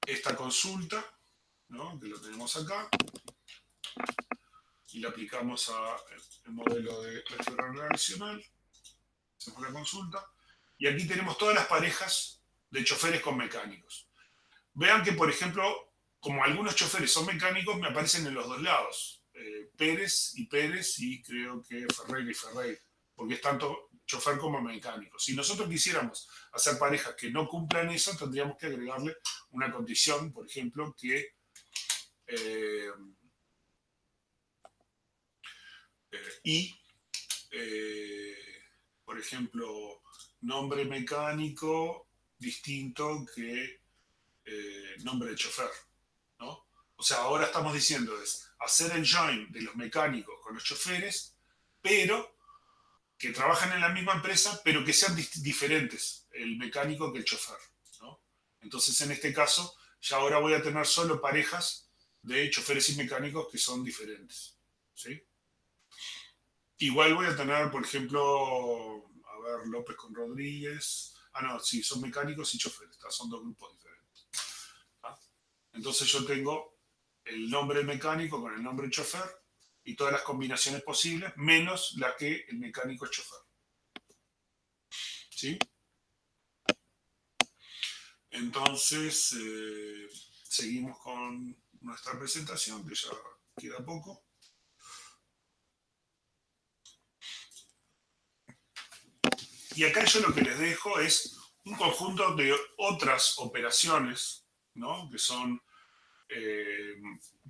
esta consulta, ¿no? Que lo tenemos acá, y la aplicamos al modelo de álgebra relacional, hacemos la consulta, y aquí tenemos todas las parejas de choferes con mecánicos. Vean que, por ejemplo, como algunos choferes son mecánicos, me aparecen en los dos lados. Pérez y creo que Ferreira y Ferreira, porque es tanto chofer como mecánico. Si nosotros quisiéramos hacer parejas que no cumplan eso, tendríamos que agregarle una condición, por ejemplo, que y por ejemplo, nombre mecánico distinto que nombre de chofer, ¿no? O sea, ahora estamos diciendo es hacer el join de los mecánicos con los choferes, pero que trabajan en la misma empresa, pero que sean diferentes el mecánico que el chofer, ¿no? Entonces, en este caso, ya ahora voy a tener solo parejas de choferes y mecánicos que son diferentes, ¿sí? Igual voy a tener, por ejemplo, a ver, López con Rodríguez. Ah, no, sí, son mecánicos y choferes, son dos grupos diferentes. ¿Ah? Entonces yo tengo el nombre mecánico con el nombre chofer y todas las combinaciones posibles, menos la que el mecánico es chofer. ¿Sí? Entonces, seguimos con nuestra presentación, que ya queda poco. Y acá yo lo que les dejo es un conjunto de otras operaciones, ¿no? Que son,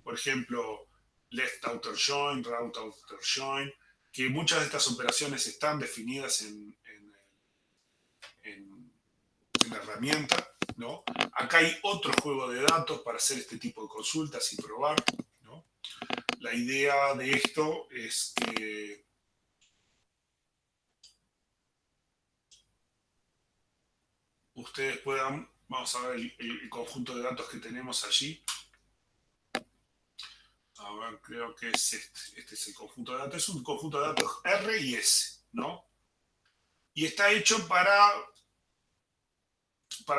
por ejemplo, left outer join, right outer join, que muchas de estas operaciones están definidas en la herramienta, ¿no? Acá hay otro juego de datos para hacer este tipo de consultas y probar, ¿no? La idea de esto es que ustedes puedan, vamos a ver el conjunto de datos que tenemos allí. A ver, creo que es este. Este es el conjunto de datos. Es un conjunto de datos R y S, ¿no? Y está hecho para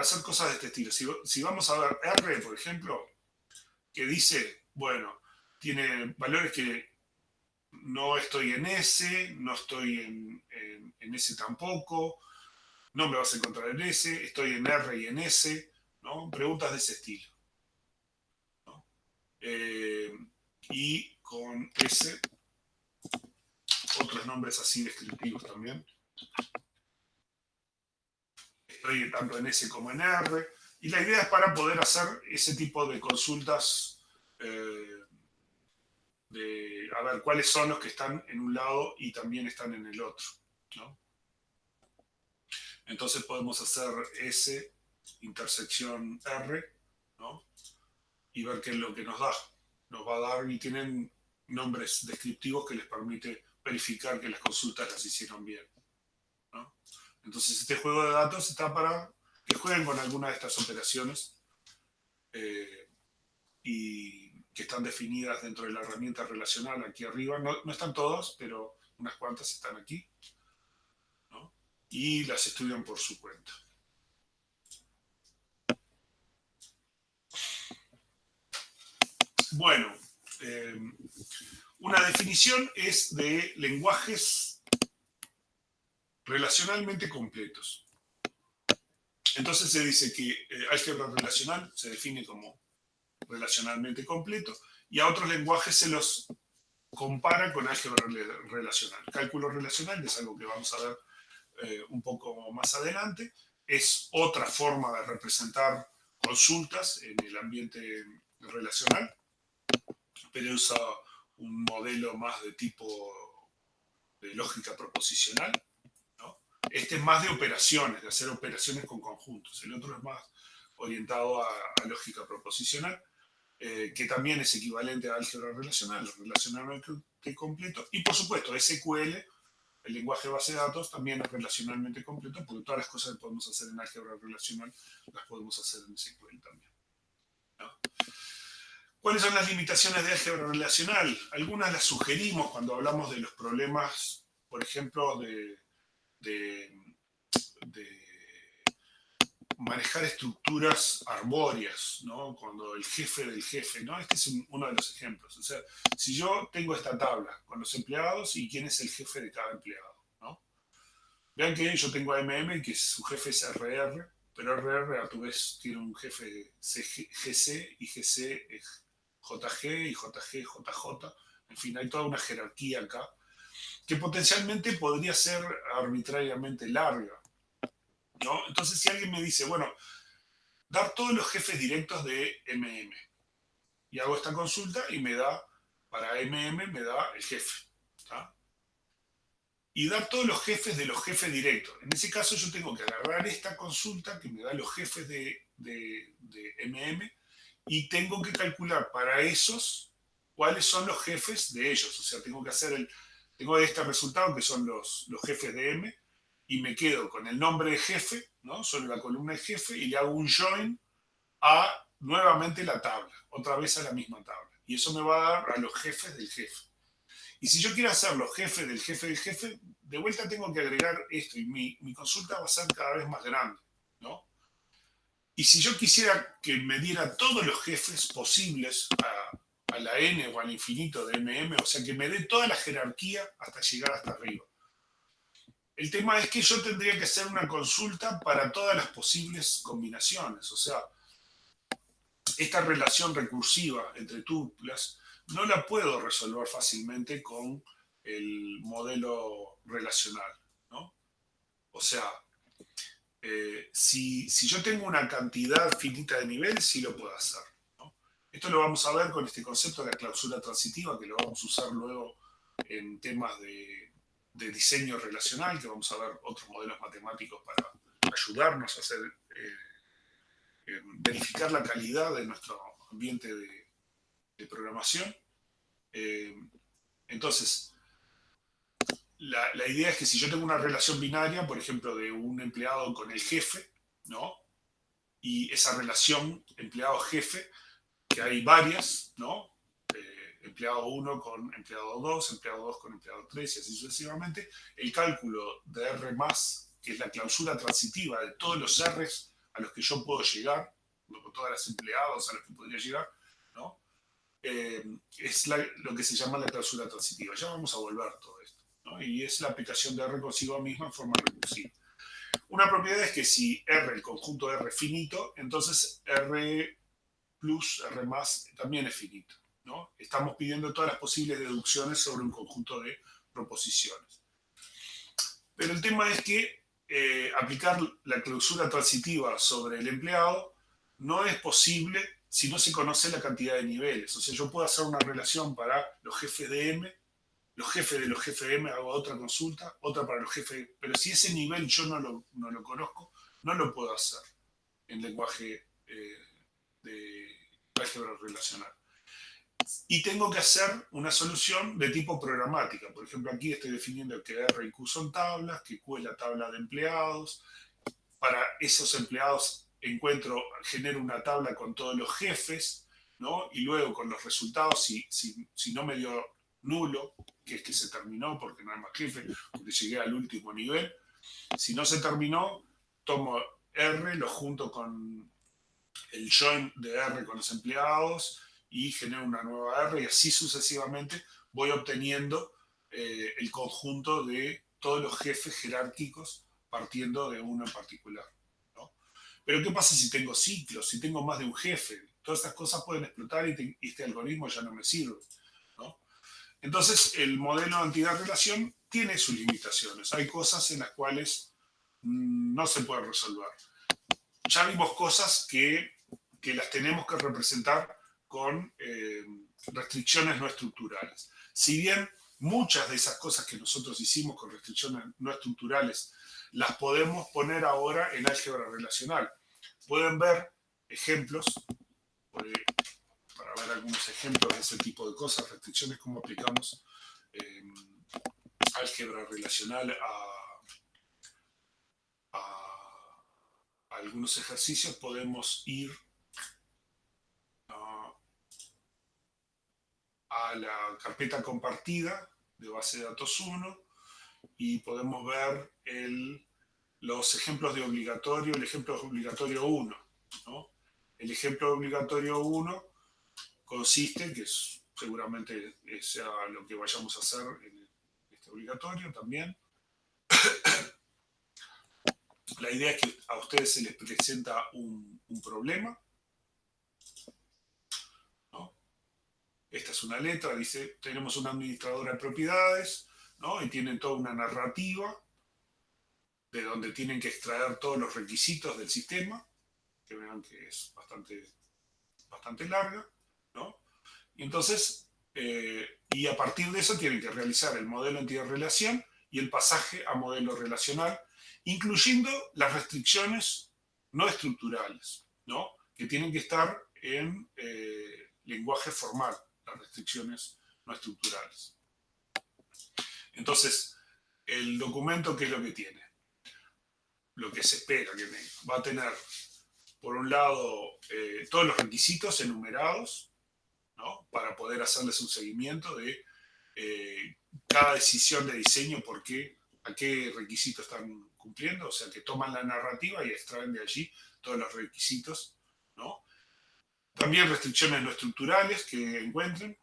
hacer cosas de este estilo. Si vamos a ver R, por ejemplo, que dice, bueno, tiene valores que no estoy en S, no estoy en S tampoco, no me vas a encontrar en S, estoy en R y en S, ¿no? Preguntas de ese estilo, ¿no? Y con S, otros nombres así descriptivos también. Estoy tanto en S como en R, y la idea es para poder hacer ese tipo de consultas de a ver cuáles son los que están en un lado y también están en el otro, ¿no? Entonces podemos hacer S intersección R, ¿no? Y ver qué es lo que nos da. Nos va a dar y tienen nombres descriptivos que les permite verificar que las consultas las hicieron bien, ¿no? Entonces este juego de datos está para que jueguen con alguna de estas operaciones y que están definidas dentro de la herramienta relacional aquí arriba. No están todas, pero unas cuantas están aquí, ¿no? Y las estudian por su cuenta. Bueno, una definición es de lenguajes relacionalmente completos. Entonces se dice que álgebra relacional se define como relacionalmente completo y a otros lenguajes se los compara con álgebra relacional. Cálculo relacional es algo que vamos a ver un poco más adelante. Es otra forma de representar consultas en el ambiente relacional, pero usa un modelo más de tipo de lógica proposicional, ¿no? Este es más de operaciones, de hacer operaciones con conjuntos. El otro es más orientado a lógica proposicional, que también es equivalente a álgebra relacional, relacionalmente completo. Y por supuesto, SQL, el lenguaje de base de datos, también es relacionalmente completo, porque todas las cosas que podemos hacer en álgebra relacional las podemos hacer en SQL también, ¿no? ¿Cuáles son las limitaciones de álgebra relacional? Algunas las sugerimos cuando hablamos de los problemas, por ejemplo, de manejar estructuras arbóreas, ¿no? Cuando el jefe del jefe, ¿no? Este es uno de los ejemplos. O sea, si yo tengo esta tabla con los empleados y quién es el jefe de cada empleado, ¿no? Vean que yo tengo a MM, que su jefe es RR, pero RR a tu vez tiene un jefe GC y GC es JG y JG, JJ. En fin, hay toda una jerarquía acá que potencialmente podría ser arbitrariamente larga, ¿no? Entonces, si alguien me dice, bueno, dar todos los jefes directos de MM, y hago esta consulta y me da, para MM me da el jefe, ¿tá? y dar todos los jefes de los jefes directos. En ese caso yo tengo que agarrar esta consulta que me da los jefes de MM y tengo que calcular para esos cuáles son los jefes de ellos. O sea, tengo este resultado que son los jefes de M y me quedo con el nombre de jefe, ¿no? Sobre la columna de jefe y le hago un join a nuevamente la tabla, otra vez a la misma tabla. Y eso me va a dar a los jefes del jefe. Y si yo quiero hacer los jefes del jefe del jefe, de vuelta tengo que agregar esto y mi consulta va a ser cada vez más grande, ¿no? Y si yo quisiera que me diera todos los jefes posibles a la n o al infinito de mm, o sea, que me dé toda la jerarquía hasta llegar hasta arriba. El tema es que yo tendría que hacer una consulta para todas las posibles combinaciones, o sea, esta relación recursiva entre tuplas no la puedo resolver fácilmente con el modelo relacional, ¿no? O sea, si yo tengo una cantidad finita de niveles, sí lo puedo hacer, ¿no? Esto lo vamos a ver con este concepto de la clausura transitiva, que lo vamos a usar luego en temas de diseño relacional, que vamos a ver otros modelos matemáticos para ayudarnos a hacer, verificar la calidad de nuestro ambiente de programación. Entonces, la idea es que si yo tengo una relación binaria, por ejemplo, de un empleado con el jefe, ¿no? Y esa relación empleado-jefe, que hay varias, ¿no? Empleado 1 con empleado 2, empleado 2 con empleado 3 y así sucesivamente, el cálculo de R+, que es la clausura transitiva de todos los R's a los que yo puedo llegar, con todas las empleados a los que podría llegar, ¿no? Es lo que se llama la clausura transitiva. Ya vamos a volver todo esto, ¿no? Y es la aplicación de R consigo misma en forma recursiva. Una propiedad es que si R, el conjunto R es finito, entonces R plus, R más también es finito, ¿no? Estamos pidiendo todas las posibles deducciones sobre un conjunto de proposiciones. Pero el tema es que aplicar la clausura transitiva sobre el empleado no es posible si no se conoce la cantidad de niveles. O sea, yo puedo hacer una relación para los jefes de M, los jefes de los jefes de M, hago otra consulta, otra para los jefes, pero si ese nivel yo no lo conozco, no lo puedo hacer en lenguaje de álgebra relacional. Y tengo que hacer una solución de tipo programática. Por ejemplo, aquí estoy definiendo que R y Q son tablas, que Q es la tabla de empleados. Para esos empleados genero una tabla con todos los jefes, ¿no? Y luego con los resultados, si no me dio nulo, que es que se terminó porque no hay más jefe, porque llegué al último nivel. Si no se terminó, tomo R, lo junto con el join de R con los empleados y genero una nueva R y así sucesivamente voy obteniendo el conjunto de todos los jefes jerárquicos partiendo de uno en particular, ¿no? Pero ¿qué pasa si tengo ciclos, si tengo más de un jefe? Todas estas cosas pueden explotar y este algoritmo ya no me sirve, ¿no? Entonces, el modelo de entidad-relación tiene sus limitaciones. Hay cosas en las cuales no se puede resolver. Ya vimos cosas que las tenemos que representar con restricciones no estructurales. Si bien muchas de esas cosas que nosotros hicimos con restricciones no estructurales las podemos poner ahora en álgebra relacional. Pueden ver ejemplos, para ver algunos ejemplos de ese tipo de cosas, restricciones, cómo aplicamos álgebra relacional a algunos ejercicios. Podemos ir a la carpeta compartida de base de datos 1 y podemos ver los ejemplos de obligatorio, el ejemplo de obligatorio 1, ¿no? El ejemplo de obligatorio 1 consiste, que seguramente sea lo que vayamos a hacer en este obligatorio también. La idea es que a ustedes se les presenta un problema, ¿no? Esta es una letra, dice, tenemos una administradora de propiedades, ¿no? Y tienen toda una narrativa de donde tienen que extraer todos los requisitos del sistema, que vean que es bastante larga, ¿no? Y entonces, y a partir de eso tienen que realizar el modelo entidad-relación y el pasaje a modelo relacional, incluyendo las restricciones no estructurales, ¿no? Que tienen que estar en lenguaje formal, las restricciones no estructurales. Entonces, el documento, ¿qué es lo que tiene? Lo que se espera que tenga. Va a tener, por un lado, todos los requisitos enumerados, ¿no? Para poder hacerles un seguimiento de cada decisión de diseño, a qué requisitos están cumpliendo, o sea, que toman la narrativa y extraen de allí todos los requisitos, ¿no? También restricciones no estructurales que encuentren,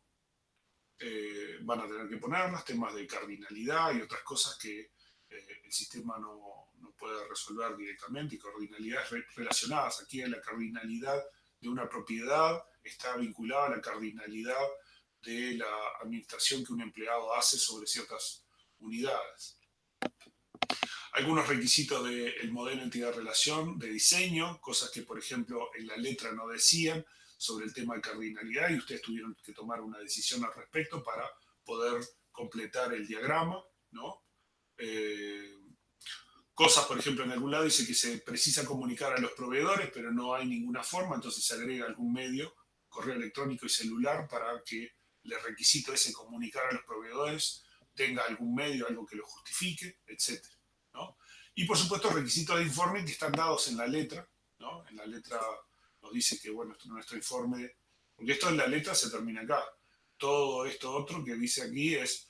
van a tener que ponerlas, temas de cardinalidad y otras cosas que el sistema no puede resolver directamente, y cardinalidades relacionadas. Aquí la cardinalidad de una propiedad está vinculada a la cardinalidad de la administración que un empleado hace sobre ciertas unidades. Algunos requisitos del modelo entidad-relación de diseño, cosas que, por ejemplo, en la letra no decían sobre el tema de cardinalidad y ustedes tuvieron que tomar una decisión al respecto para poder completar el diagrama, ¿no? Cosas, por ejemplo, en algún lado dice que se precisa comunicar a los proveedores, pero no hay ninguna forma, entonces se agrega algún medio, correo electrónico y celular, para que el requisito ese comunicar a los proveedores tenga algún medio, algo que lo justifique, etc., ¿no? Y por supuesto requisitos de informe que están dados en la letra, ¿no? En la letra nos dice que, bueno, nuestro informe, porque esto en la letra se termina acá. Todo esto otro que dice aquí es,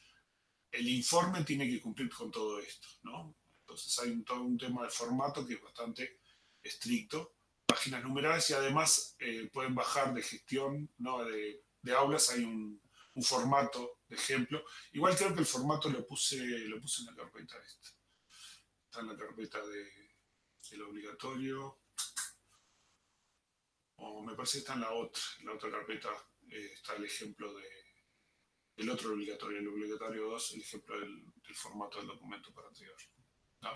el informe tiene que cumplir con todo esto, ¿no? Entonces hay todo un tema de formato que es bastante estricto, páginas numeradas, y además pueden bajar de gestión, ¿no? de aulas, hay un formato de ejemplo. Igual creo que el formato lo puse en la carpeta esta. Está en la carpeta del obligatorio. O me parece que está en la otra carpeta. Está el ejemplo del otro obligatorio, el obligatorio 2, el ejemplo del formato del documento para entregar. ¿No?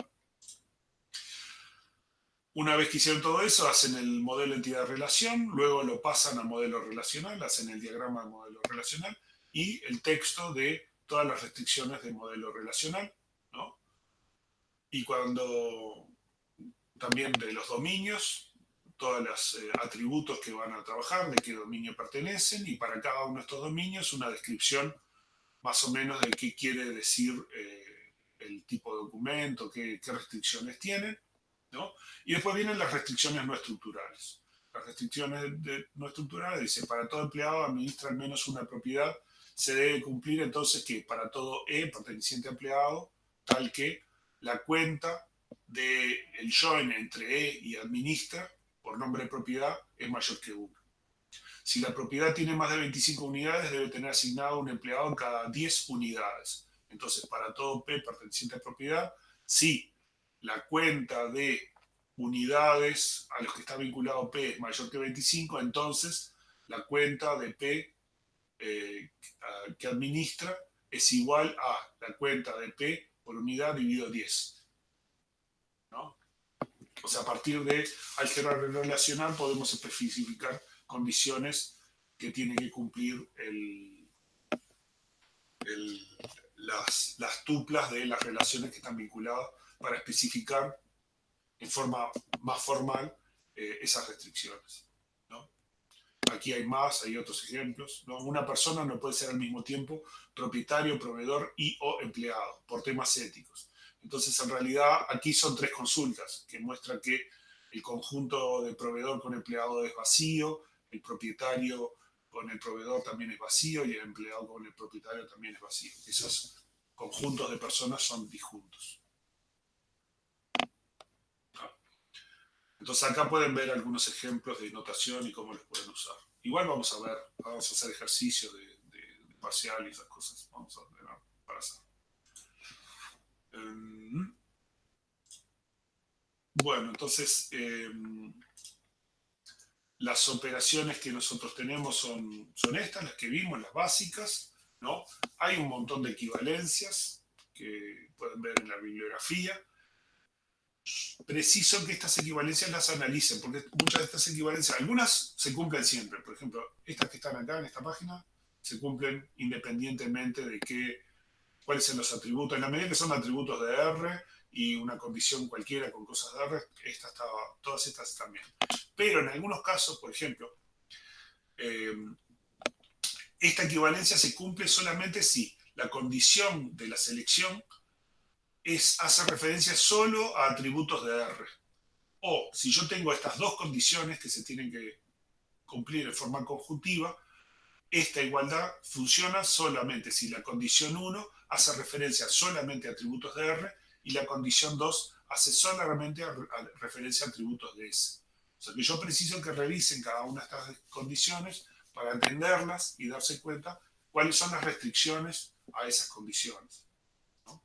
Una vez que hicieron todo eso, hacen el modelo entidad-relación, luego lo pasan a modelo relacional, hacen el diagrama de modelo relacional y el texto de todas las restricciones de modelo relacional, ¿no? Y cuando también de los dominios, todos los atributos que van a trabajar, de qué dominio pertenecen, y para cada uno de estos dominios una descripción más o menos de qué quiere decir el tipo de documento, qué restricciones tienen, ¿no? Y después vienen las restricciones no estructurales. Las restricciones no estructurales dicen, para todo empleado administra al menos una propiedad, se debe cumplir entonces que para todo perteneciente a empleado, tal que la cuenta del join entre y administra por nombre de propiedad es mayor que 1. Si la propiedad tiene más de 25 unidades, debe tener asignado un empleado en cada 10 unidades. Entonces, para todo P perteneciente a propiedad, si la cuenta de unidades a los que está vinculado P es mayor que 25, entonces la cuenta de P que administra es igual a la cuenta de P por unidad dividido 10. ¿No? O sea, a partir de álgebra relacional podemos especificar condiciones que tiene que cumplir las tuplas de las relaciones que están vinculadas para especificar en forma más formal esas restricciones, ¿no? Aquí hay otros ejemplos, ¿no? Una persona no puede ser al mismo tiempo propietario, proveedor y o empleado por temas éticos. Entonces, en realidad, aquí son 3 consultas que muestran que el conjunto de proveedor con empleado es vacío, el propietario con el proveedor también es vacío y el empleado con el propietario también es vacío. Esos conjuntos de personas son disjuntos. Entonces acá pueden ver algunos ejemplos de notación y cómo los pueden usar. Igual vamos a hacer ejercicios de parcial y esas cosas. Vamos a ver para hacer. Bueno, entonces las operaciones que nosotros tenemos son estas, las que vimos, las básicas, ¿no? Hay un montón de equivalencias que pueden ver en la bibliografía. Preciso que estas equivalencias las analicen, porque muchas de estas equivalencias, algunas se cumplen siempre. Por ejemplo, estas que están acá en esta página se cumplen independientemente de qué cuáles son los atributos. En la medida que son atributos de R y una condición cualquiera con cosas de R, todas estas están bien. Pero en algunos casos, por ejemplo, esta equivalencia se cumple solamente si la condición de la selección hace referencia solo a atributos de R. O si yo tengo estas dos condiciones que se tienen que cumplir en forma conjuntiva, esta igualdad funciona solamente si la condición 1 hace referencia solamente a atributos de R y la condición 2 hace solamente referencia a atributos de S. O sea que yo preciso que revisen cada una de estas condiciones para entenderlas y darse cuenta cuáles son las restricciones a esas condiciones, ¿no?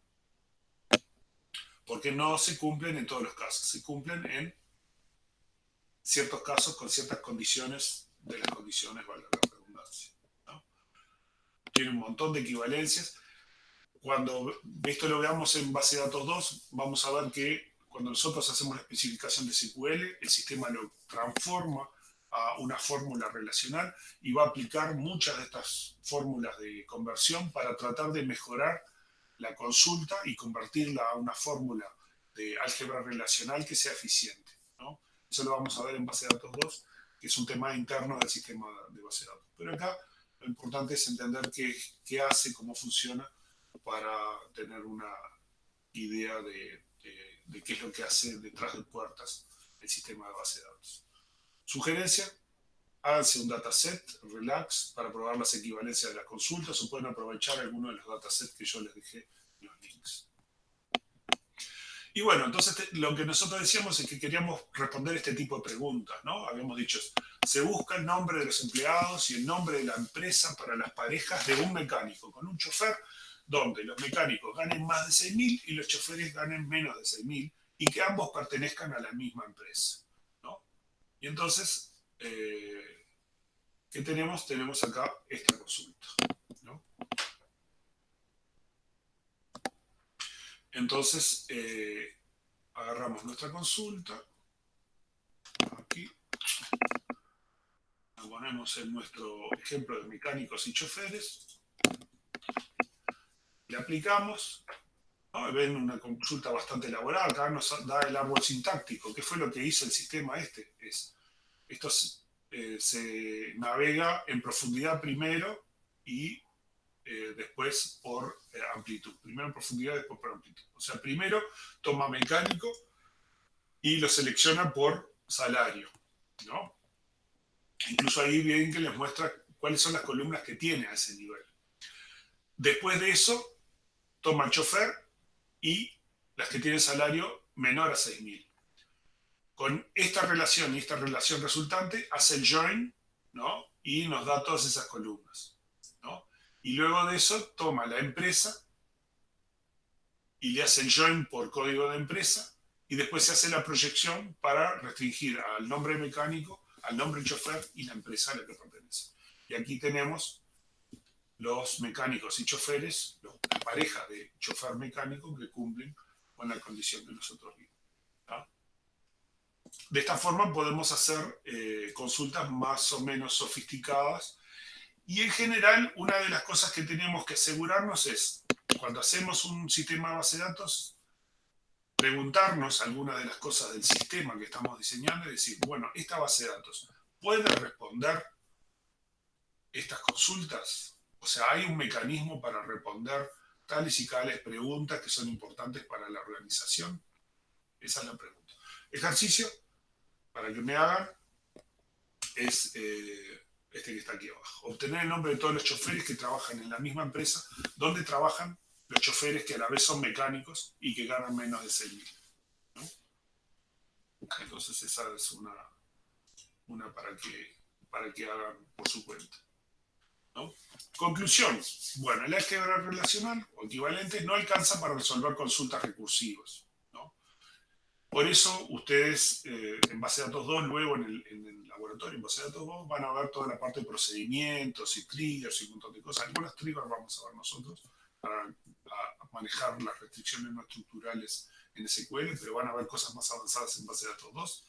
Porque no se cumplen en todos los casos, se cumplen en ciertos casos con ciertas condiciones de las condiciones, valga la redundancia, ¿no? Tiene un montón de equivalencias. Cuando esto lo veamos en base de datos 2, vamos a ver que cuando nosotros hacemos la especificación de SQL, el sistema lo transforma a una fórmula relacional y va a aplicar muchas de estas fórmulas de conversión para tratar de mejorar la consulta y convertirla a una fórmula de álgebra relacional que sea eficiente, ¿no? Eso lo vamos a ver en base de datos 2, que es un tema interno del sistema de base de datos. Pero acá lo importante es entender qué hace, cómo funciona, para tener una idea de qué es lo que hace detrás de puertas el sistema de base de datos. Sugerencia: háganse un dataset, relax, para probar las equivalencias de las consultas, o pueden aprovechar alguno de los datasets que yo les dejé en los links. Y bueno, entonces lo que nosotros decíamos es que queríamos responder este tipo de preguntas, ¿no? Habíamos dicho, se busca el nombre de los empleados y el nombre de la empresa para las parejas de un mecánico con un chofer, donde los mecánicos ganen más de 6.000 y los choferes ganen menos de 6.000 y que ambos pertenezcan a la misma empresa, ¿no? Y entonces, ¿qué tenemos? Tenemos acá esta consulta, ¿no? Entonces, agarramos nuestra consulta, aquí, la ponemos en nuestro ejemplo de mecánicos y choferes, le aplicamos, ¿no? Ven una consulta bastante elaborada, acá nos da el árbol sintáctico. ¿Qué fue lo que hizo el sistema este? Esto se navega en profundidad primero y después por amplitud. Primero en profundidad, después por amplitud. O sea, primero toma mecánico y lo selecciona por salario, ¿no? Incluso ahí bien que les muestra cuáles son las columnas que tiene a ese nivel. Después de eso, toma el chofer y las que tienen salario menor a 6.000. Con esta relación y esta relación resultante, hace el join, ¿no? Y nos da todas esas columnas, ¿no? Y luego de eso, toma la empresa y le hace el join por código de empresa y después se hace la proyección para restringir al nombre mecánico, al nombre chofer y la empresa a la que pertenece. Y aquí tenemos los mecánicos y choferes, la pareja de chofer mecánico que cumplen con la condición que nosotros vimos, ¿no? De esta forma podemos hacer consultas más o menos sofisticadas. Y en general, una de las cosas que tenemos que asegurarnos es, cuando hacemos un sistema de base de datos, preguntarnos algunas de las cosas del sistema que estamos diseñando y decir, bueno, esta base de datos puede responder estas consultas. O sea, hay un mecanismo para responder tales y tales preguntas que son importantes para la organización. Esa es la pregunta. Ejercicio, para que me hagan, es este que está aquí abajo. Obtener el nombre de todos los choferes que trabajan en la misma empresa, donde trabajan los choferes que a la vez son mecánicos y que ganan menos de 6.000, ¿no? Entonces esa es una para que hagan por su cuenta, ¿no? Conclusión. Bueno, el álgebra relacional o equivalente no alcanza para resolver consultas recursivas, ¿no? Por eso ustedes en base de datos 2, luego en el laboratorio en base de datos 2, van a ver toda la parte de procedimientos y triggers y un montón de cosas. Algunos triggers vamos a ver nosotros para manejar las restricciones no estructurales en SQL, pero van a ver cosas más avanzadas en base de datos 2,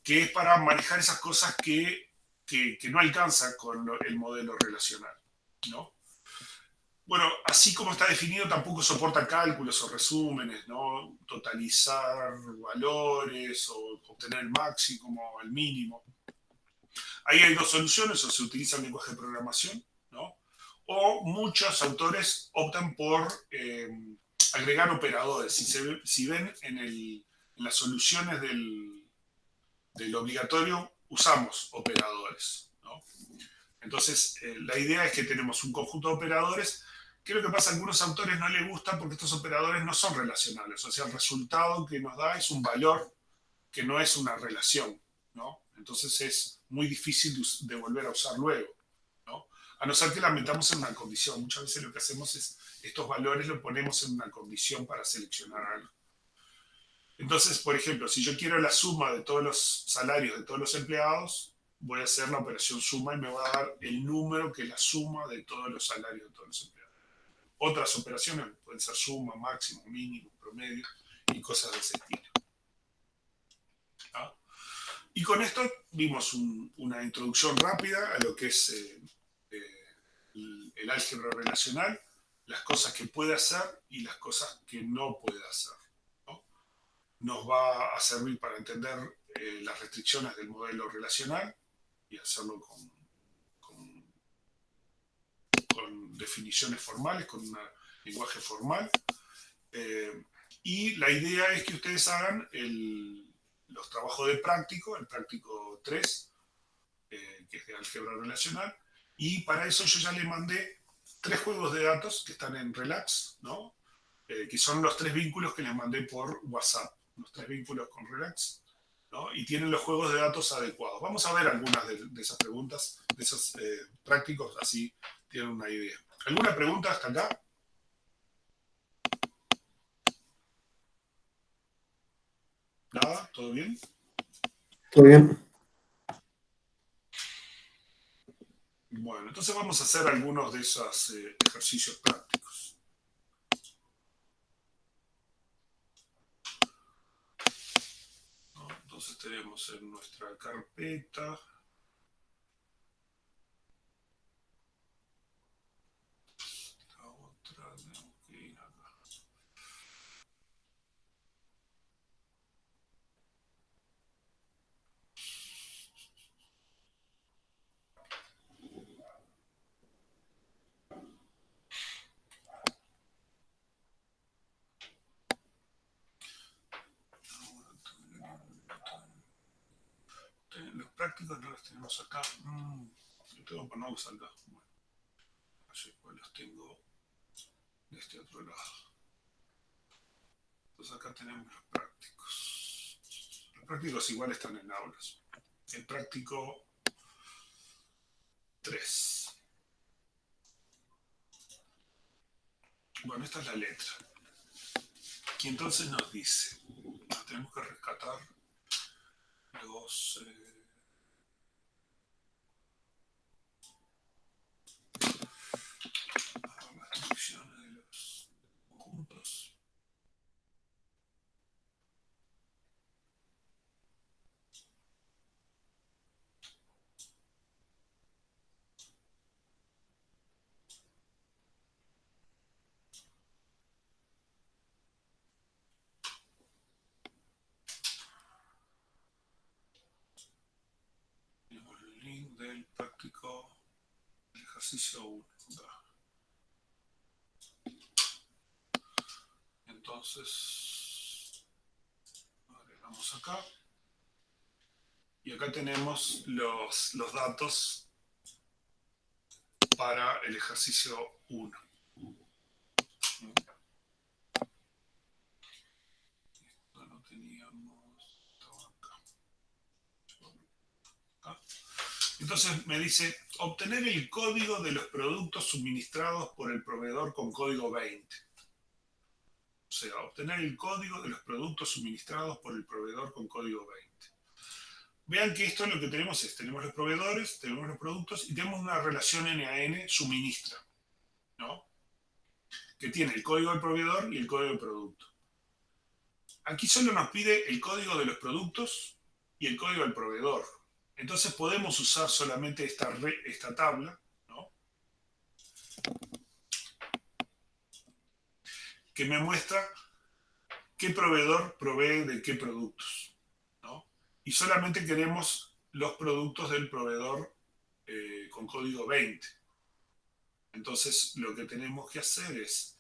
que es para manejar esas cosas que no alcanza con el modelo relacional, ¿no? Bueno, así como está definido, tampoco soporta cálculos o resúmenes, ¿no? Totalizar valores o obtener el máximo o el mínimo. Ahí hay dos soluciones: o se utiliza el lenguaje de programación, ¿no? O muchos autores optan por agregar operadores. Si ven en las soluciones del obligatorio, usamos operadores, ¿no? Entonces, la idea es que tenemos un conjunto de operadores. ¿Qué es lo que pasa? A algunos autores no les gusta porque estos operadores no son relacionales. O sea, el resultado que nos da es un valor que no es una relación, ¿no? Entonces es muy difícil de volver a usar luego, ¿no? A no ser que la metamos en una condición. Muchas veces lo que hacemos es estos valores los ponemos en una condición para seleccionar algo. Entonces, por ejemplo, si yo quiero la suma de todos los salarios de todos los empleados, voy a hacer la operación suma y me va a dar el número que es la suma de todos los salarios de todos los empleados. Otras operaciones pueden ser suma, máximo, mínimo, promedio y cosas de ese estilo. ¿Ah? Y con esto vimos una introducción rápida a lo que es el álgebra relacional, las cosas que puede hacer y las cosas que no puede hacer, ¿no? Nos va a servir para entender las restricciones del modelo relacional y hacerlo con definiciones formales, con un lenguaje formal. Y la idea es que ustedes hagan los trabajos de práctico, el práctico 3, que es de álgebra relacional, y para eso yo ya le mandé 3 juegos de datos que están en Relax, ¿no? Que son los 3 vínculos que les mandé por WhatsApp, los 3 vínculos con Relax, ¿no? Y tienen los juegos de datos adecuados. Vamos a ver algunas de esas preguntas, de esos prácticos, así tienen una idea. ¿Alguna pregunta hasta acá? ¿Nada? ¿Todo bien? Todo bien. Bueno, entonces vamos a hacer algunos de esos ejercicios prácticos. ¿No? Entonces tenemos en nuestra carpeta la otra, tenemos que ir acá. Los prácticos no los tenemos acá. Yo tengo que ponerlos acá. Bueno, así pues los tengo de este otro lado. Entonces acá tenemos los prácticos. Los prácticos igual están en aulas. El práctico 3. Bueno, esta es la letra. Y entonces nos dice, tenemos que rescatar los... las descripciones de los conjuntos. Tenemos el link del práctico del ejercicio 1. Entonces, agregamos acá. Y acá tenemos los datos para el ejercicio 1. Esto lo teníamos, estaba acá. Entonces me dice, obtener el código de los productos suministrados por el proveedor con código 20. O sea, obtener el código de los productos suministrados por el proveedor con código 20. Vean que esto lo que tenemos es, tenemos los proveedores, tenemos los productos y tenemos una relación N-A-N suministra, ¿no? Que tiene el código del proveedor y el código del producto. Aquí solo nos pide el código de los productos y el código del proveedor. Entonces podemos usar solamente esta tabla, ¿no? que me muestra qué proveedor provee de qué productos, ¿no? Y solamente queremos los productos del proveedor con código 20. Entonces, lo que tenemos que hacer es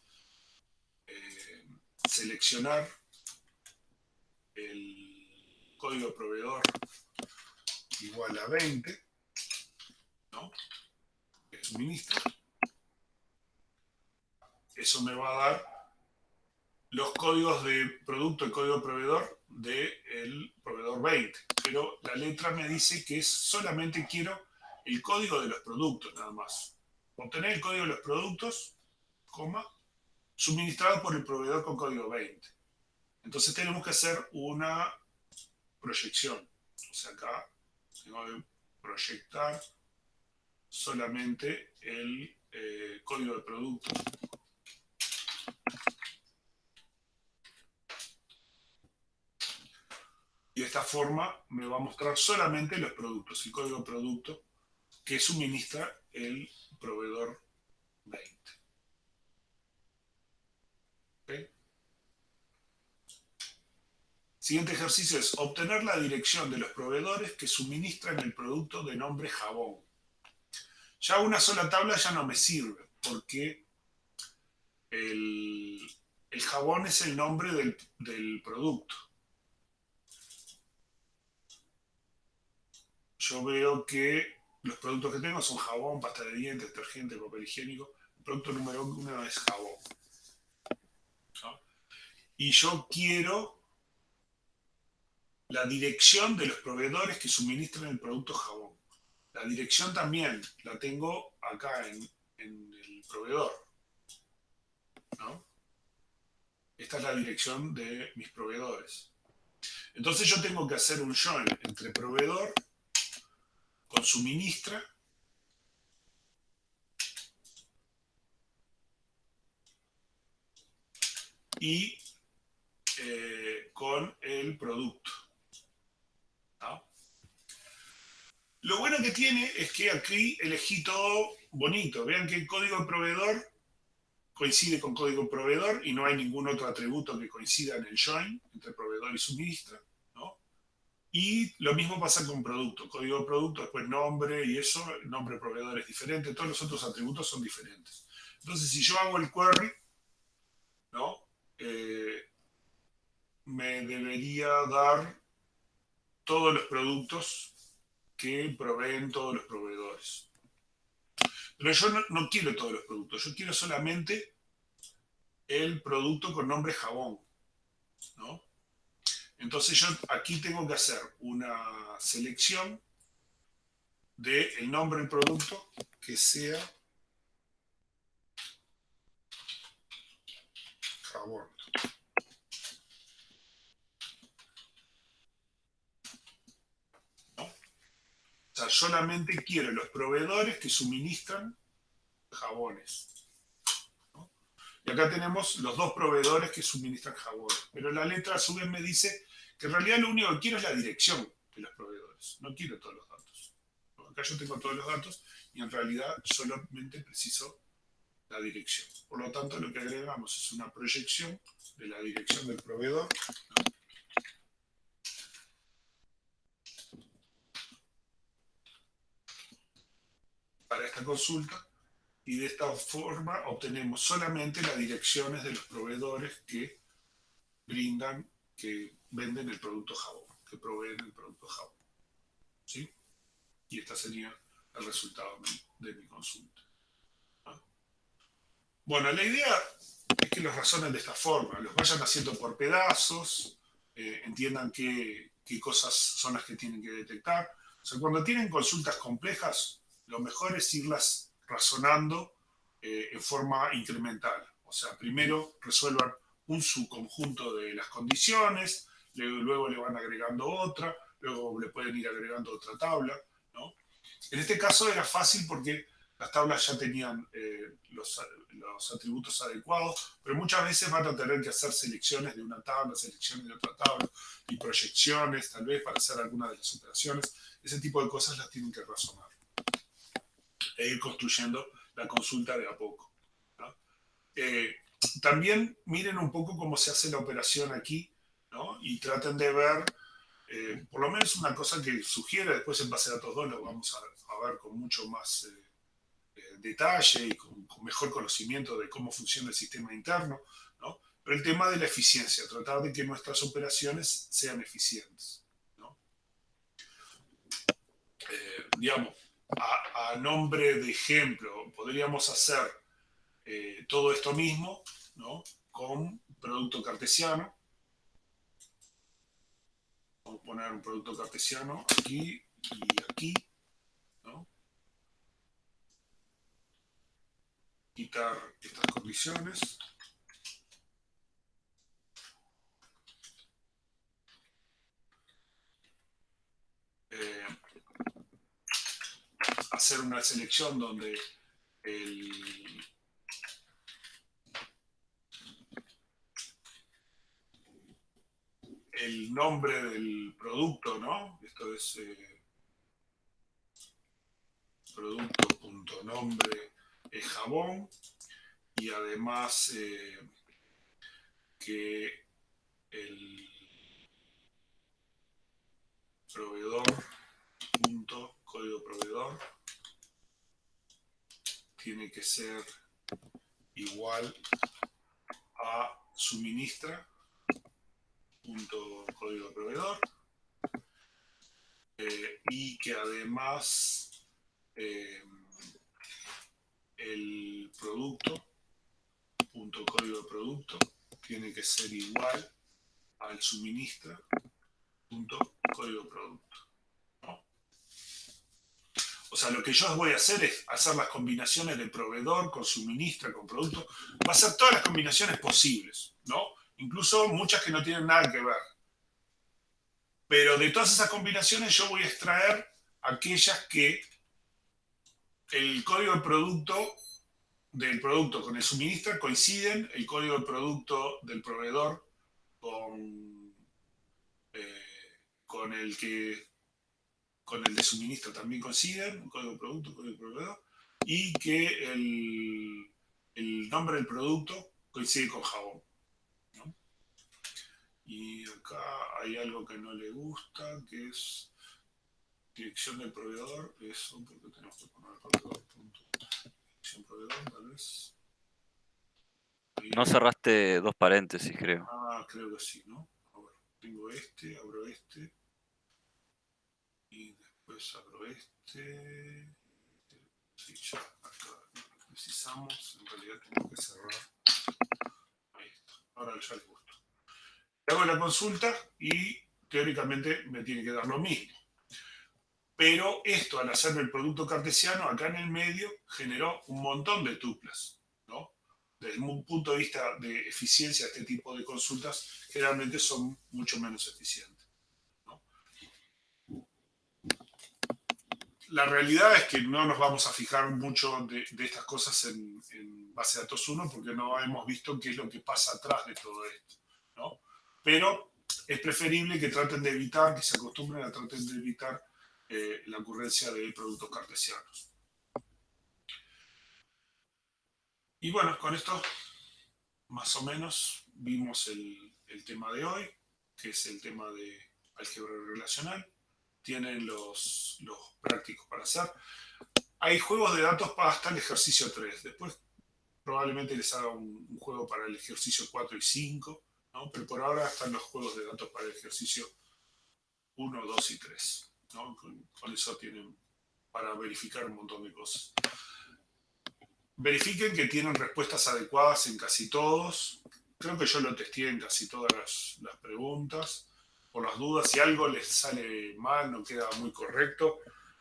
seleccionar el código proveedor igual a 20, ¿no? Que suministra. Eso me va a dar los códigos de producto, el código proveedor del proveedor 20. Pero la letra me dice que solamente quiero el código de los productos, nada más. Obtener el código de los productos, coma, suministrado por el proveedor con código 20. Entonces tenemos que hacer una proyección. O sea, acá tengo que proyectar solamente el código de producto. Y de esta forma me va a mostrar solamente los productos, el código de producto que suministra el proveedor 20. ¿Okay? Siguiente ejercicio es obtener la dirección de los proveedores que suministran el producto de nombre jabón. Ya una sola tabla ya no me sirve, porque el jabón es el nombre del producto. Yo veo que los productos que tengo son jabón, pasta de dientes, detergente, papel higiénico. El producto número 1 es jabón, ¿no? Y yo quiero la dirección de los proveedores que suministran el producto jabón. La dirección también la tengo acá en el proveedor, ¿no? Esta es la dirección de mis proveedores. Entonces yo tengo que hacer un join entre proveedor con suministra y con el producto, ¿no? Lo bueno que tiene es que aquí elegí todo bonito. Vean que el código de proveedor coincide con código proveedor y no hay ningún otro atributo que coincida en el join entre proveedor y suministra, ¿no? Y lo mismo pasa con producto. Código de producto, después nombre y eso, el nombre de proveedor es diferente, todos los otros atributos son diferentes. Entonces, si yo hago el query, ¿no? Me debería dar todos los productos que proveen todos los proveedores. Pero yo no quiero todos los productos, yo quiero solamente el producto con nombre jabón, ¿no? Entonces yo aquí tengo que hacer una selección del nombre del producto que sea jabón. ¿No? O sea, solamente quiero los proveedores que suministran jabones. ¿No? Y acá tenemos los dos proveedores que suministran jabones. Pero la letra a su vez me dice que en realidad lo único que quiero es la dirección de los proveedores. No quiero todos los datos. Acá yo tengo todos los datos y en realidad solamente preciso la dirección. Por lo tanto, lo que agregamos es una proyección de la dirección del proveedor, ¿no? Para esta consulta, y de esta forma obtenemos solamente las direcciones de los proveedores que brindan, que venden el producto jabón, que proveen el producto jabón, ¿sí? Y este sería el resultado de mi consulta, ¿no? Bueno, la idea es que los razonen de esta forma, los vayan haciendo por pedazos, entiendan qué cosas son las que tienen que detectar. O sea, cuando tienen consultas complejas, lo mejor es irlas razonando en forma incremental. O sea, primero resuelvan un subconjunto de las condiciones, luego le van agregando otra, luego le pueden ir agregando otra tabla, ¿no? En este caso era fácil porque las tablas ya tenían los atributos adecuados, pero muchas veces van a tener que hacer selecciones de una tabla, selecciones de otra tabla, y proyecciones tal vez para hacer alguna de las operaciones. Ese tipo de cosas las tienen que razonar e ir construyendo la consulta de a poco, ¿no? también miren un poco cómo se hace la operación aquí, ¿no? Y traten de ver, por lo menos una cosa que sugiere, después en base a datos 2 lo vamos a ver con mucho más detalle y con mejor conocimiento de cómo funciona el sistema interno, ¿no? Pero el tema de la eficiencia, tratar de que nuestras operaciones sean eficientes, ¿no? Digamos, a nombre de ejemplo, podríamos hacer todo esto mismo, ¿no? Con producto cartesiano. Vamos a poner un producto cartesiano aquí y aquí, ¿no? Quitar estas condiciones. Hacer una selección donde el nombre del producto, ¿no? Esto es producto.nombre es jabón, y además que el proveedor.código proveedor tiene que ser igual a suministra.código proveedor, y que además el producto.código de producto tiene que ser igual al suministra.código de producto, ¿no? O sea, lo que yo voy a hacer es hacer las combinaciones de proveedor con suministra, con producto. Va a ser todas las combinaciones posibles, ¿no? Incluso muchas que no tienen nada que ver. Pero de todas esas combinaciones yo voy a extraer aquellas que el código de producto del producto con el suministra coinciden, el código de producto del proveedor con, con el de suministro también coinciden, código de producto, código de proveedor, y que el nombre del producto coincide con jabón, ¿no? Y acá hay algo que no le gusta, que es dirección del proveedor, eso, porque tenemos que poner proveedor, punto, dirección proveedor, tal vez. Ahí. No cerraste dos paréntesis, creo. Creo que sí, ¿no? A ver, tengo este, abro este, y después abro este. Sí, ya, acá precisamos, en realidad tengo que cerrar. Ahí está, ahora ya les gusto. Hago la consulta y teóricamente me tiene que dar lo mismo. Pero esto, al hacerme el producto cartesiano, acá en el medio, generó un montón de tuplas, ¿no? Desde un punto de vista de eficiencia, este tipo de consultas generalmente son mucho menos eficientes, ¿no? La realidad es que no nos vamos a fijar mucho de estas cosas en base de datos 1 porque no hemos visto qué es lo que pasa atrás de todo esto, ¿no? Pero es preferible que traten de evitar, que se acostumbren a tratar de evitar la ocurrencia de productos cartesianos. Y bueno, con esto más o menos vimos el tema de hoy, que es el tema de álgebra relacional. Tienen los prácticos para hacer. Hay juegos de datos para hasta el ejercicio 3. Después probablemente les haga un juego para el ejercicio 4 y 5, ¿no? Pero por ahora están los juegos de datos para el ejercicio 1, 2 y 3, ¿no? Con eso tienen para verificar un montón de cosas. Verifiquen que tienen respuestas adecuadas en casi todos. Creo que yo lo testé en casi todas las preguntas. Por las dudas, si algo les sale mal, no queda muy correcto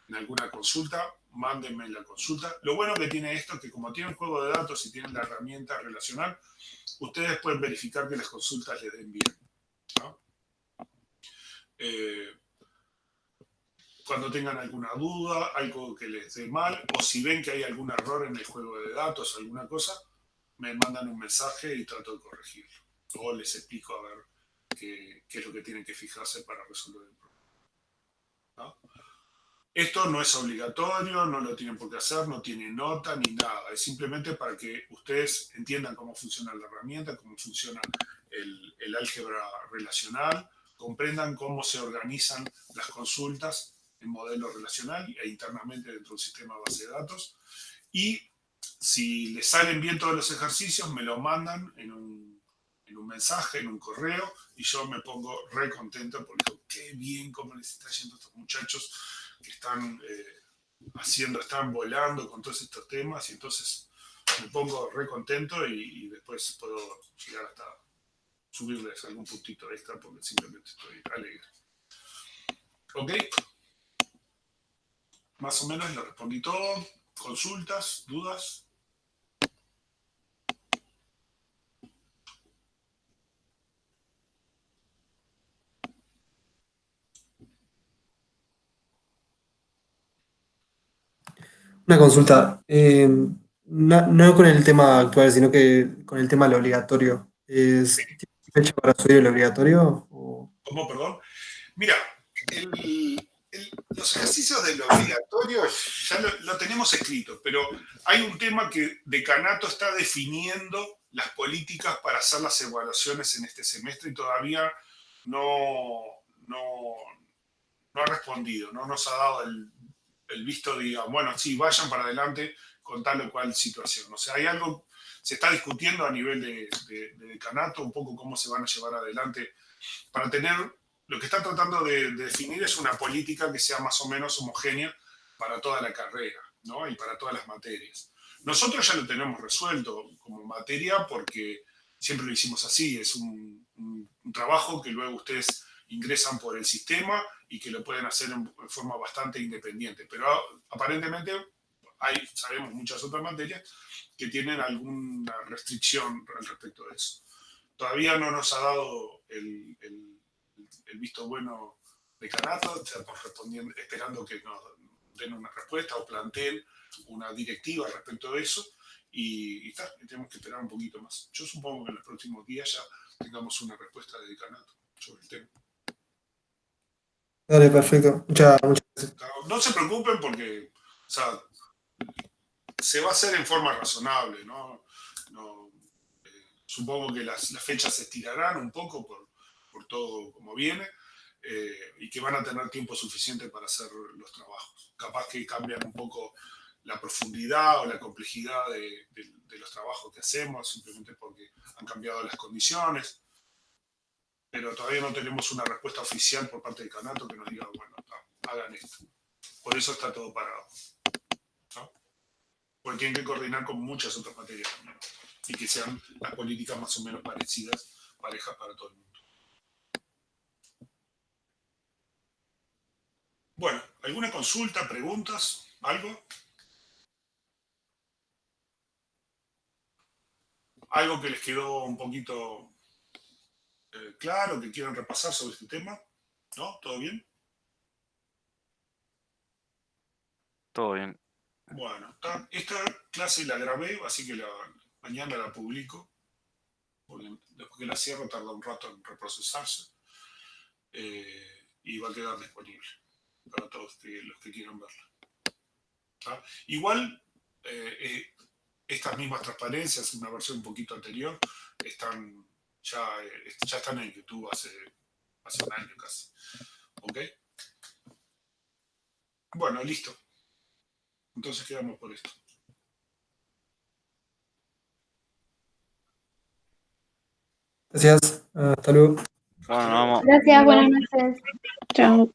en alguna consulta, mándenme la consulta. Lo bueno que tiene esto es que como tienen juego de datos y tienen la herramienta relacional, ustedes pueden verificar que las consultas les den bien, ¿no? Cuando tengan alguna duda, algo que les dé mal, o si ven que hay algún error en el juego de datos, alguna cosa, me mandan un mensaje y trato de corregirlo. O les explico a ver qué es lo que tienen que fijarse para resolver el problema, ¿no? Esto no es obligatorio, no lo tienen por qué hacer, no tiene nota ni nada. Es simplemente para que ustedes entiendan cómo funciona la herramienta, cómo funciona el álgebra relacional, comprendan cómo se organizan las consultas en modelo relacional e internamente dentro del sistema de base de datos. Y si les salen bien todos los ejercicios, me lo mandan en un mensaje, en un correo, y yo me pongo re contento porque digo, qué bien cómo les está yendo a estos muchachos que están están volando con todos estos temas, y entonces me pongo re contento y después puedo llegar hasta subirles algún puntito extra porque simplemente estoy alegre. ¿Ok? Más o menos le respondí todo. ¿Consultas? ¿Dudas? Una consulta. No con el tema actual, sino que con el tema de lo obligatorio. ¿Tiene fecha para subir el obligatorio? ¿Cómo, perdón? Mira, los ejercicios del obligatorio ya lo tenemos escrito, pero hay un tema que Decanato está definiendo las políticas para hacer las evaluaciones en este semestre y todavía no, no, no ha respondido, no nos ha dado el visto, diga, bueno, sí, vayan para adelante con tal o cual situación. O sea, hay algo, se está discutiendo a nivel de Decanato un poco cómo se van a llevar adelante para tener, lo que están tratando de definir es una política que sea más o menos homogénea para toda la carrera, ¿no? Y para todas las materias. Nosotros ya lo tenemos resuelto como materia porque siempre lo hicimos así, es un trabajo que luego ustedes ingresan por el sistema y que lo pueden hacer en forma bastante independiente, pero aparentemente sabemos muchas otras materias que tienen alguna restricción al respecto de eso. Todavía no nos ha dado el visto bueno de Canato, estamos esperando que nos den una respuesta o planteen una directiva respecto de eso y tenemos que esperar un poquito más. Yo supongo que en los próximos días ya tengamos una respuesta de Canato sobre el tema. Dale, perfecto. Muchas gracias. No se preocupen porque, o sea, se va a hacer en forma razonable, ¿no? Supongo que las fechas se estirarán un poco por todo como viene y que van a tener tiempo suficiente para hacer los trabajos. Capaz que cambian un poco la profundidad o la complejidad de los trabajos que hacemos, simplemente porque han cambiado las condiciones, pero todavía no tenemos una respuesta oficial por parte del Canato que nos diga, bueno, hagan esto. Por eso está todo parado, ¿no? Porque tienen que coordinar con muchas otras materias también y que sean las políticas más o menos parecidas, parejas para todo el mundo. Bueno, ¿alguna consulta, preguntas, algo? ¿Algo que les quedó un poquito claro, que quieran repasar sobre este tema? ¿No? ¿Todo bien? Todo bien. Bueno, esta clase la grabé, así que mañana la publico, porque después que la cierro tarda un rato en reprocesarse y va a quedar disponible para todos los que quieran verla. ¿Tá? Igual, estas mismas transparencias, una versión un poquito anterior, ya están en YouTube hace un año casi. ¿Ok? Bueno, listo. Entonces quedamos por esto. Gracias. Hasta luego. Bueno, nos vemos. Gracias, buenas noches. Chao.